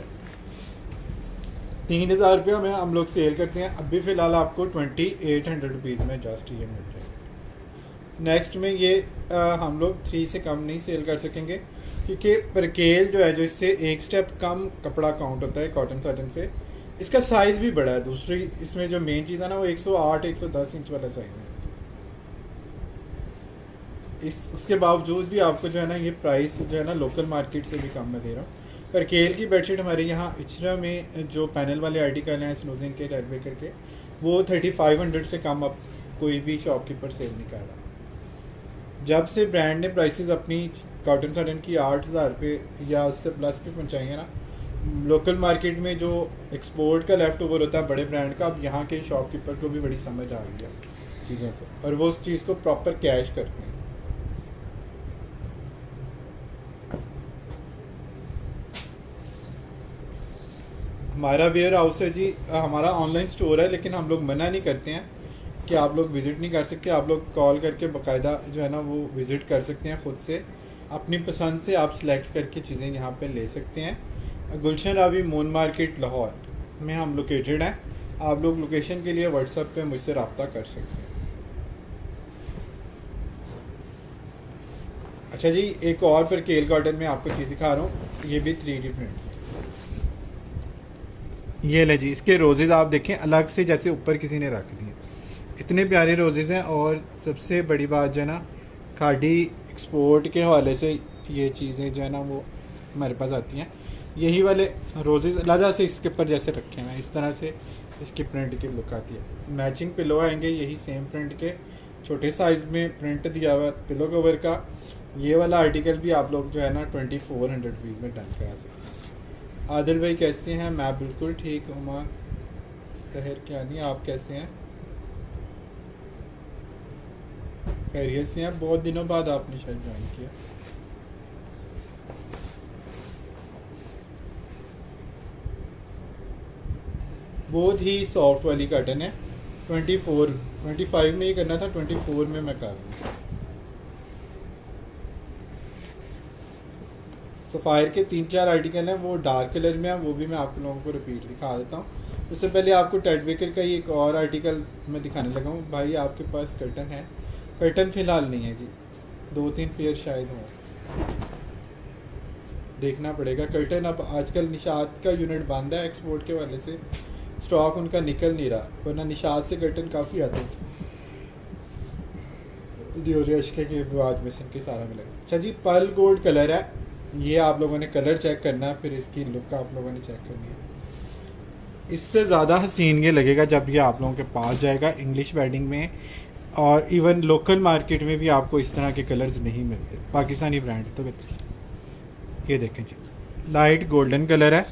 3000 रुपया में हम लोग सेल करते हैं, अभी फ़िलहाल आपको 2800 रुपीज़ में जस्ट ये मिल जाएगा। नेक्स्ट में ये हम लोग 3 से कम नहीं सेल कर सकेंगे, क्योंकि परकेल जो है जो इससे एक स्टेप कम कपड़ा काउंट होता है कॉटन साटन से। इसका साइज़ भी बड़ा है। दूसरी इसमें जो मेन चीज़ है ना वो 108 110 इंच वाला साइज़ है इसका। उसके बावजूद भी आपको जो है ना ये प्राइस जो है ना लोकल मार्केट से भी कम में दे रहा हूँ। परकेल की बेडशीट हमारे यहाँ इचरा में जो पैनल वाले आर्टिकल हैं स्नूजिंग के रेडवे करके, वो 3500 से कम अब कोई भी शॉपकीपर सेल नहीं कर रहा। जब से ब्रांड ने प्राइसेस अपनी कॉटन साटन की 8000 रुपये या उससे प्लस पे पहुँचाई है ना, लोकल मार्केट में जो एक्सपोर्ट का लेफ्ट ओवर होता है बड़े ब्रांड का, अब यहाँ के शॉपकीपर को भी बड़ी समझ आ गई है चीज़ों को, और वो उस चीज़ को प्रॉपर कैश करते हैं। हमारा वेयर हाउस है जी, हमारा ऑनलाइन स्टोर है, लेकिन हम लोग मना नहीं करते हैं कि आप लोग विज़िट नहीं कर सकते। आप लोग कॉल करके बाकायदा जो है ना वो विज़िट कर सकते हैं ख़ुद से, अपनी पसंद से आप सेलेक्ट करके चीज़ें यहाँ पे ले सकते हैं। गुलशन रावी मून मार्केट लाहौर में हम लोकेटेड हैं। आप लोग लोकेशन के लिए व्हाट्सएप पे मुझसे रब्ता कर सकते हैं। अच्छा जी, एक और परकेल कॉटन में आपको चीज़ दिखा रहा हूँ, ये भी 3D प्रिंट। ये ले जी, इसके रोज़ेज़ आप देखें अलग से जैसे ऊपर किसी ने रख दिए, इतने प्यारे रोज़ेज़ हैं। और सबसे बड़ी बात जो है ना, खाड़ी एक्सपोर्ट के हवाले से ये चीज़ें जो है ना वो हमारे पास आती हैं। यही वाले रोज़ेज़ अलग से इसके ऊपर जैसे रखे हुए हैं, इस तरह से इसकी प्रिंट की लुक आती है। मैचिंग पिलो आएंगे यही सेम प्रिंट के, छोटे साइज़ में प्रिंट दिया हुआ पिलो कवर का। ये वाला आर्टिकल भी आप लोग जो है ना 2400 रुपीज़ में डन करा सकते हैं। आदिल भाई कैसे हैं? मैं बिल्कुल ठीक हूँ। माँ सहर क्या नहीं, आप कैसे हैं? खैरियत से हैं? बहुत दिनों बाद आपने शायद ज्वाइन किया। बहुत ही सॉफ्ट वाली कॉटन है। 25 में ही करना था, 24 में मैं कर रहा हूँ। सफ़ायर के 3-4 आर्टिकल हैं, वो डार्क कलर में है, वो भी मैं आप लोगों को रिपीट दिखा देता हूँ। उससे पहले आपको टेड बेकर का ही एक और आर्टिकल मैं दिखाने लगा हूँ। भाई आपके पास कर्टन है? कर्टन फ़िलहाल नहीं है जी, 2-3 पेयर शायद हों, देखना पड़ेगा। कर्टन अब आजकल निशात का यूनिट बंद है, एक्सपोर्ट के वाले से स्टॉक उनका निकल नहीं रहा, वरना निशात से कर्टन काफ़ी आते हैं। अशके के बाद में से सारा मिलेगा। अच्छा जी, पर्ल गोल्ड कलर है, ये आप लोगों ने कलर चेक करना है, फिर इसकी लुक आप लोगों ने चेक करनी है। इससे ज़्यादा हसीन ये लगेगा जब ये आप लोगों के पास जाएगा इंग्लिश वेडिंग में, और इवन लोकल मार्केट में भी आपको इस तरह के कलर्स नहीं मिलते, पाकिस्तानी ब्रांड तो बेहतर। ये देखें जी, लाइट गोल्डन कलर है,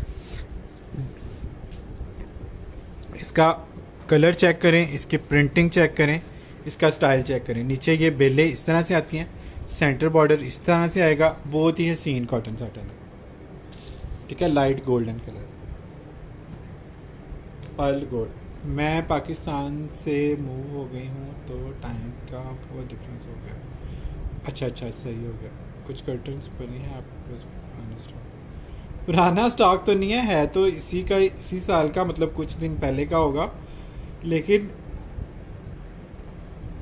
इसका कलर चेक करें, इसकी प्रिंटिंग चेक करें, इसका स्टाइल चेक करें। नीचे ये बेलें इस तरह से आती हैं, सेंटर बॉर्डर इस तरह से आएगा, बहुत ही हसीन कॉटन साटन है, ठीक है। Light golden colour, pearl gold. मैं पाकिस्तान से मूव हो गई हूँ तो टाइम का बहुत डिफरेंस हो गया। अच्छा, सही हो गया। कुछ कर्टन्स बने हैं आपके पास? पुराना स्टॉक तो नहीं है तो इसी साल का, मतलब कुछ दिन पहले का होगा, लेकिन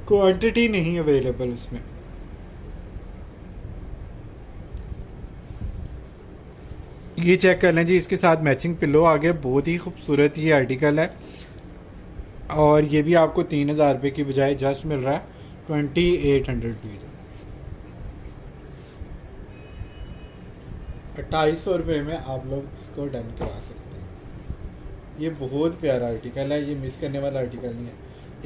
क्वांटिटी नहीं अवेलेबल उसमें। ये चेक कर लें जी, इसके साथ मैचिंग पिलो आ गया, बहुत ही खूबसूरत ये आर्टिकल है, और ये भी आपको 3000 रुपये की बजाय जस्ट मिल रहा है 2800 रुपीज़। 2800 रुपये में आप लोग इसको डन करा सकते हैं। ये बहुत प्यारा आर्टिकल है, ये मिस करने वाला आर्टिकल नहीं है।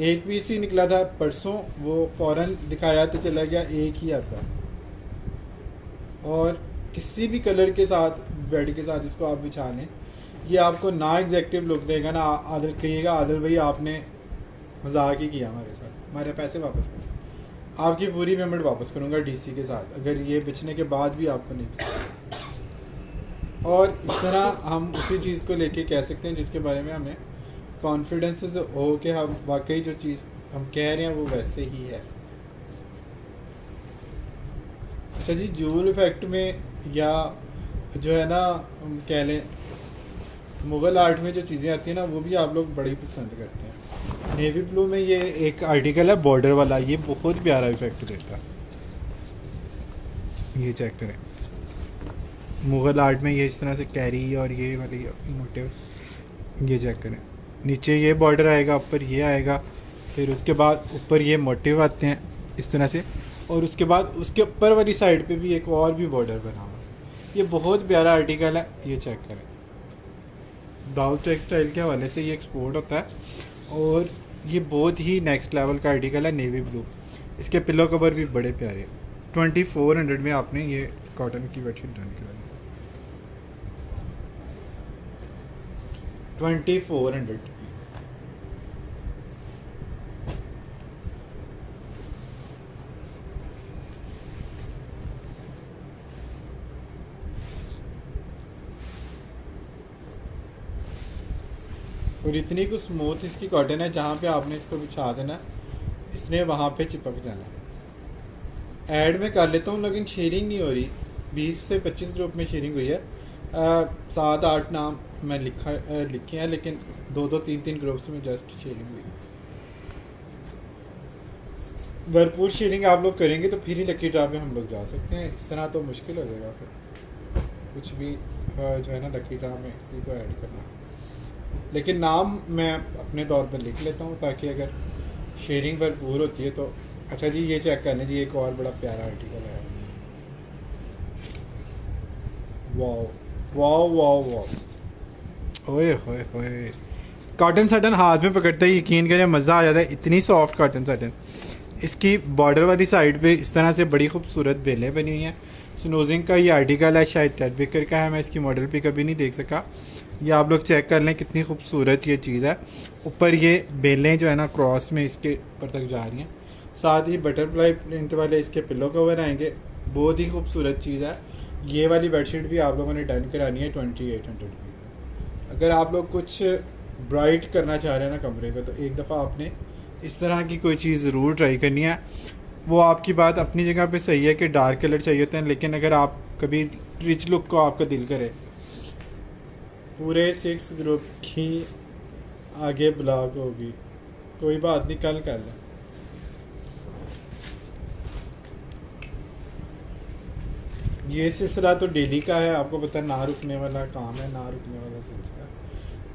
एक पीस ही निकला था परसों, वो फ़ौरन दिखाया तो चला गया, एक ही आता, और किसी भी कलर के साथ बेड के साथ इसको आप बिछा लें, ये आपको ना एग्जैक्टिव लुक देगा ना आदिल कहिएगा आदिल भाई आपने मजाक ही किया हमारे साथ, हमारे पैसे वापस करें। आपकी पूरी पेमेंट वापस करूँगा डीसी के साथ, अगर ये बिछने के बाद भी आपको नहीं बिछा। और इस तरह हम उसी चीज़ को लेके कह सकते हैं जिसके बारे में हमें कॉन्फिडेंस हो कि हम वाकई जो चीज़ हम कह रहे हैं वो वैसे ही है। अच्छा जी, जूल इफेक्ट में या जो है ना, हम कह लें मुग़ल आर्ट में जो चीज़ें आती हैं ना, वो भी आप लोग बड़ी पसंद करते हैं। नेवी ब्लू में ये एक आर्टिकल है बॉर्डर वाला, ये बहुत प्यारा इफेक्ट देता है। ये चेक करें, मुग़ल आर्ट में ये इस तरह से कैरी और ये वाली मोटिव, ये चेक करें। नीचे ये बॉर्डर आएगा, ऊपर ये आएगा, फिर उसके बाद ऊपर ये मोटिव आते हैं इस तरह से, और उसके बाद उसके ऊपर वाली साइड पे भी एक और भी बॉर्डर बना हुआ है। ये बहुत प्यारा आर्टिकल है, ये चेक करें। दाऊद टेक्सटाइल के हवाले से ये एक्सपोर्ट होता है और ये बहुत ही नेक्स्ट लेवल का आर्टिकल है, नेवी ब्लू। इसके पिलो कवर भी बड़े प्यारे हैं। 2400 में आपने ये कॉटन की बेडशीट डन की। 2400 रुपीज़। और इतनी कुछ स्मूथ इसकी कॉटन है, जहाँ पे आपने इसको बिछा देना, इसने वहाँ पे चिपक जाना। ऐड में कर लेता हूँ लेकिन शेयरिंग नहीं हो रही। 20 से 25 ग्रुप में शेयरिंग हुई है। 7-8 नाम मैं लिखे हैं, लेकिन 2-2 3-3 ग्रुप्स में जस्ट शेयरिंग हुई है। भरपूर शेयरिंग आप लोग करेंगे तो फिर ही लकी ड्रा पे हम लोग जा सकते हैं। इस तरह तो मुश्किल हो जाएगा फिर कुछ भी जो है ना लकी ड्रा में किसी को ऐड करना। लेकिन नाम मैं अपने तौर पर लिख लेता हूँ ताकि अगर शेयरिंग भरपूर होती है तो। अच्छा जी, ये चेक करने जी, एक और बड़ा प्यारा आर्टिकल है। वाओ वाओ वाओ वाओ, ओए होए होए। कॉटन सटन हाथ में पकड़ते ही यकीन करें मज़ा आ जाता है। इतनी सॉफ्ट कॉटन सटन। इसकी बॉर्डर वाली साइड पे इस तरह से बड़ी खूबसूरत बेलें बनी हुई हैं। स्नोजिंग का ये आर्टिकल है, शायद टेड बेकर का है, मैं इसकी मॉडल पे कभी नहीं देख सका। ये आप लोग चेक कर लें कितनी खूबसूरत ये चीज़ है। ऊपर ये बेलें जो है ना क्रॉस में इसके ऊपर तक जा रही हैं। साथ ही बटरफ्लाई प्रिंट वाले इसके पिलो कवर आएंगे। बहुत ही खूबसूरत चीज़ है। ये वाली बेडशीट भी आप लोगों ने डन करानी है 2800 की। अगर आप लोग कुछ ब्राइट करना चाह रहे हैं ना कमरे को, तो एक दफ़ा आपने इस तरह की कोई चीज़ ज़रूर ट्राई करनी है। वो आपकी बात अपनी जगह पे सही है कि डार्क कलर चाहिए होते हैं, लेकिन अगर आप कभी रिच लुक को आपका दिल करे, पूरे 6 ग्रुप की आगे ब्लॉक होगी, कोई बात नहीं, कल कर लें। ये सिलसिला तो डेली का है, आपको पता है, ना रुकने वाला काम है, ना रुकने वाला सिलसिला।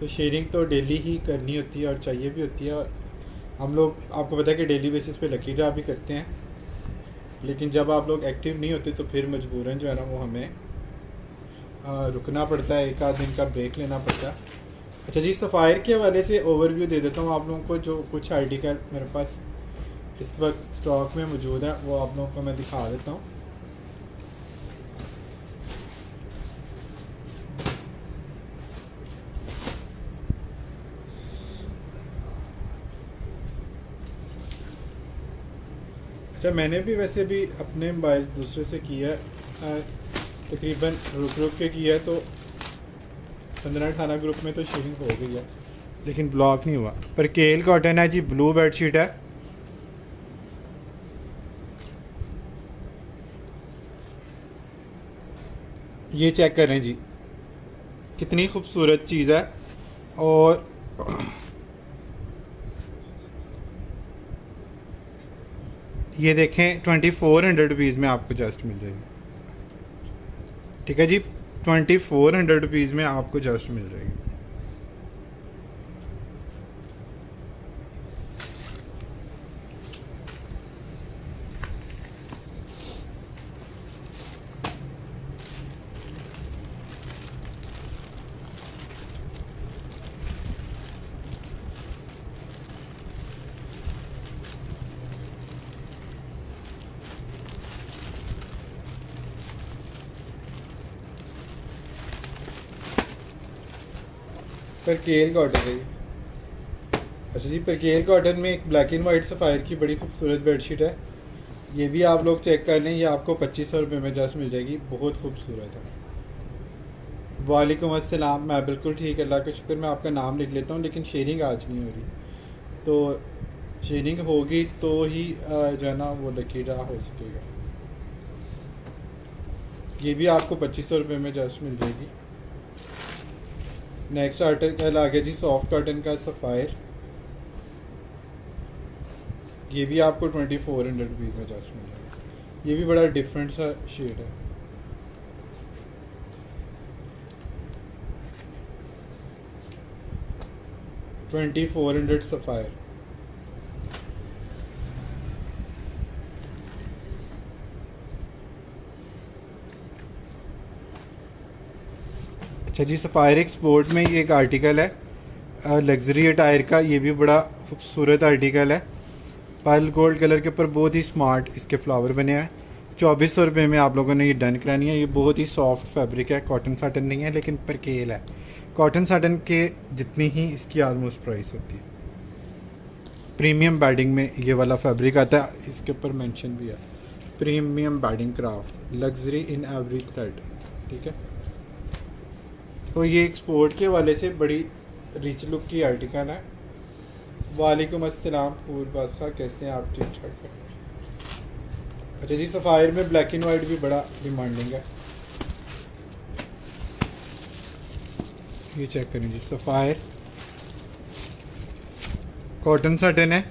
तो शेयरिंग तो डेली ही करनी होती है और चाहिए भी होती है। और हम लोग, आपको पता है कि डेली बेसिस पे लकी ड्रा भी करते हैं, लेकिन जब आप लोग एक्टिव नहीं होते तो फिर मजबूरन जो है ना वो हमें रुकना पड़ता है, एक आध दिन का ब्रेक लेना पड़ता है। अच्छा जी, सफ़ायर के हवाले से ओवरव्यू दे देता हूँ आप लोगों को। जो कुछ आर्टिकल मेरे पास इस वक्त स्टॉक में मौजूद है वो आप लोगों को मैं दिखा देता हूँ। अच्छा, मैंने भी वैसे भी अपने मोबाइल दूसरे से किया है, तकरीबन रुक रुक के किया है, तो 15-18 ग्रुप में तो शेयरिंग हो गई है, लेकिन ब्लॉक नहीं हुआ। पर केल कॉटन है जी, ब्लू बेडशीट है। ये चेक करें जी, कितनी खूबसूरत चीज़ है। और ये देखें 2400 रुपीज़ में आपको जस्ट मिल जाएगी। ठीक है जी, 2400 रुपीज़ में आपको जस्ट मिल जाएगी। परकेल कॉटन है ये। अच्छा जी, परकेल कॉटन में एक ब्लैक एंड वाइट सफ़ायर की बड़ी खूबसूरत बेडशीट है। ये भी आप लोग चेक कर लें, ये आपको 2500 रुपये में जस्ट मिल जाएगी। बहुत खूबसूरत है। वालेकुम अस्सलाम, मैं बिल्कुल ठीक, अल्लाह का शुक्र। मैं आपका नाम लिख लेता हूँ, लेकिन शेयरिंग आज नहीं हो रही, तो शेयरिंग होगी तो ही जो है ना वो लकी ड्रा हो सकेगा। ये भी आपको 2500 रुपये में जस्ट मिल जाएगी। नेक्स्ट आर्टिकल आ गया जी सॉफ्ट कॉटन का सफ़ायर। ये भी आपको 2400 रुपीज़ में जस्ट मिल जाएगा। ये भी बड़ा डिफरेंट सा शेड है। $2400 सफ़ायर। अच्छा जी, सफ़ायर एक्सपोर्ट में ये एक आर्टिकल है लग्जरी अटायर का। ये भी बड़ा खूबसूरत आर्टिकल है। पर्ल गोल्ड कलर के ऊपर बहुत ही स्मार्ट इसके फ्लावर बने हैं। 2400 रुपये में आप लोगों ने ये डन करानी है। ये बहुत ही सॉफ्ट फैब्रिक है, कॉटन साटन नहीं है लेकिन परकेल है। कॉटन साटन के जितनी ही इसकी आलमोस्ट प्राइस होती है। प्रीमियम बैडिंग में ये वाला फैब्रिक आता है। इसके ऊपर मेंशन भी है premium wedding craft, luxury in every thread. ठीक है, तो ये एक्सपोर्ट के वाले से बड़ी रिच लुक की आर्टिकल है। वालेकुम अस्सलाम पूर्वास खा, कैसे हैं आप? ठीक ठाक है। अच्छा जी, सफ़ायर में ब्लैक एंड वाइट भी बड़ा डिमांडिंग है। ये चेक करें जी, सफ़ायर कॉटन साटन है,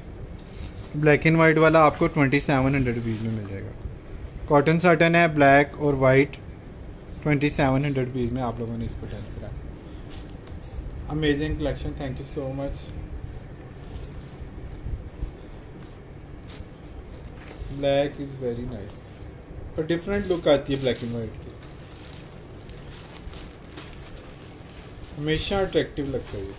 ब्लैक एंड वाइट वाला आपको 2700 रुपीज़ में मिल जाएगा। कॉटन साटन है ब्लैक और वाइट, 2700 रुपीज़ में आप लोगों ने इसको डन करा। Amazing collection, thank you so much. Black is very nice और डिफरेंट लुक आती है ब्लैक एंड वाइट की, हमेशा अट्रैक्टिव लगता है ये।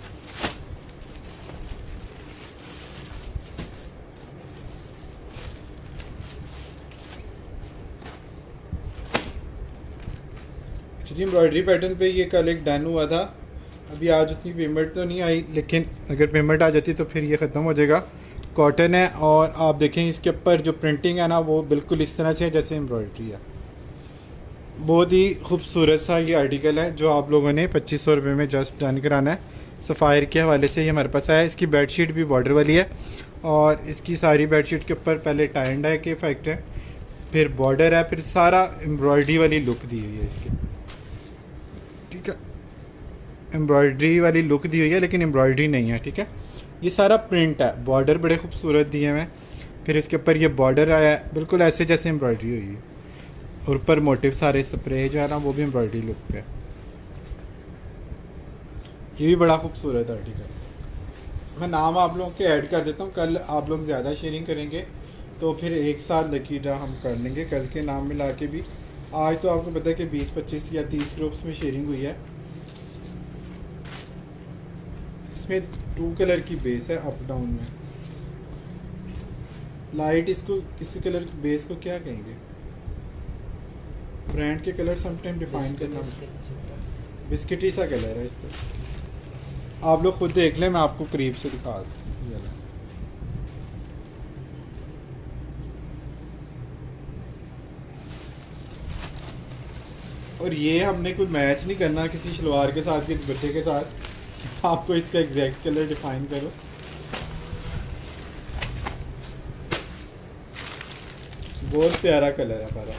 जी, एम्ब्रॉयडरी पैटर्न पे ये कल एक डन हुआ था। अभी आज उतनी पेमेंट तो नहीं आई, लेकिन अगर पेमेंट आ जाती तो फिर ये ख़त्म हो जाएगा। कॉटन है और आप देखें इसके ऊपर जो प्रिंटिंग है ना वो बिल्कुल इस तरह से है जैसे एम्ब्रॉयडरी है। बहुत ही खूबसूरत सा ये आर्टिकल है जो आप लोगों ने 2500 रुपये में जस्ट डन कराना है। सफ़ायर के हवाले से ये हमारे पास आया। इसकी बेडशीट भी बॉर्डर वाली है और इसकी सारी बेडशीट के ऊपर पहले टाई एंड डाई के इफेक्ट है, फिर बॉर्डर है, फिर सारा एम्ब्रॉयडरी वाली लुक दी हुई है इसकी। ठीक है, एम्ब्रॉयडरी वाली लुक दी हुई है लेकिन एम्ब्रॉयडरी नहीं है। ठीक है, ये सारा प्रिंट है, बॉर्डर बड़े खूबसूरत दिए हुए हैं, फिर इसके ऊपर ये बॉर्डर आया है बिल्कुल ऐसे जैसे एम्ब्रॉयडरी हुई है, और ऊपर मोटिव सारे स्प्रे जो है ना वो भी एम्ब्रॉयडरी लुक पे है। ये भी बड़ा खूबसूरत आर्टिकल। मैं नाम आप लोगों के ऐड कर देता हूँ, कल आप लोग ज़्यादा शेयरिंग करेंगे तो फिर एक साथ लकी ड्रा हम कर लेंगे कल के नाम मिला के भी। आज तो आपको पता है कि 20, 25 या 30 ग्रुप्स में शेयरिंग हुई है। इसमें 2 कलर की बेस है अप डाउन में। लाइट इसको इसी कलर की बेस को क्या कहेंगे? ब्रांड के कलर समटाइम डिफाइन करना, बिस्किटी सा कलर है इसका। आप लोग खुद देख लें, मैं आपको करीब से दिखा दूँ। और ये हमने कोई मैच नहीं करना किसी शलवार के साथ, किसी दुपट्टे के साथ। आपको इसका एग्जैक्ट कलर डिफाइन करो। बहुत प्यारा कलर है हमारा।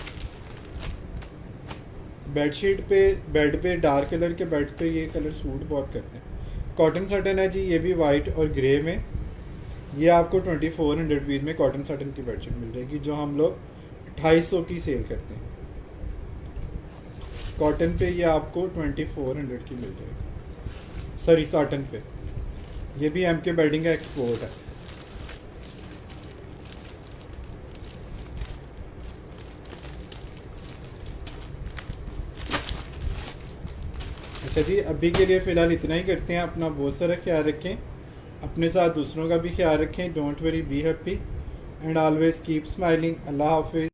बेडशीट पे, बेड पे डार्क कलर के बेड पे ये कलर सूट बहुत करते हैं। कॉटन साटन है जी, ये भी वाइट और ग्रे में। ये आपको 2400 रुपीज़ में कॉटन साटन की बेडशीट मिल जाएगी जो हम लोग 2800 की सेल करते हैं। कॉटन पे ये आपको 2400 की मिल जाएगी, सॉरी साटन पे। ये भी एम के बेडिंग का एक्सपोर्ट है। अच्छा जी, अभी के लिए फ़िलहाल इतना ही करते हैं। अपना बहुत सारा ख्याल रखें, अपने साथ दूसरों का भी ख्याल रखें। Don't worry, be happy and always keep smiling. अल्लाह हाफिज़।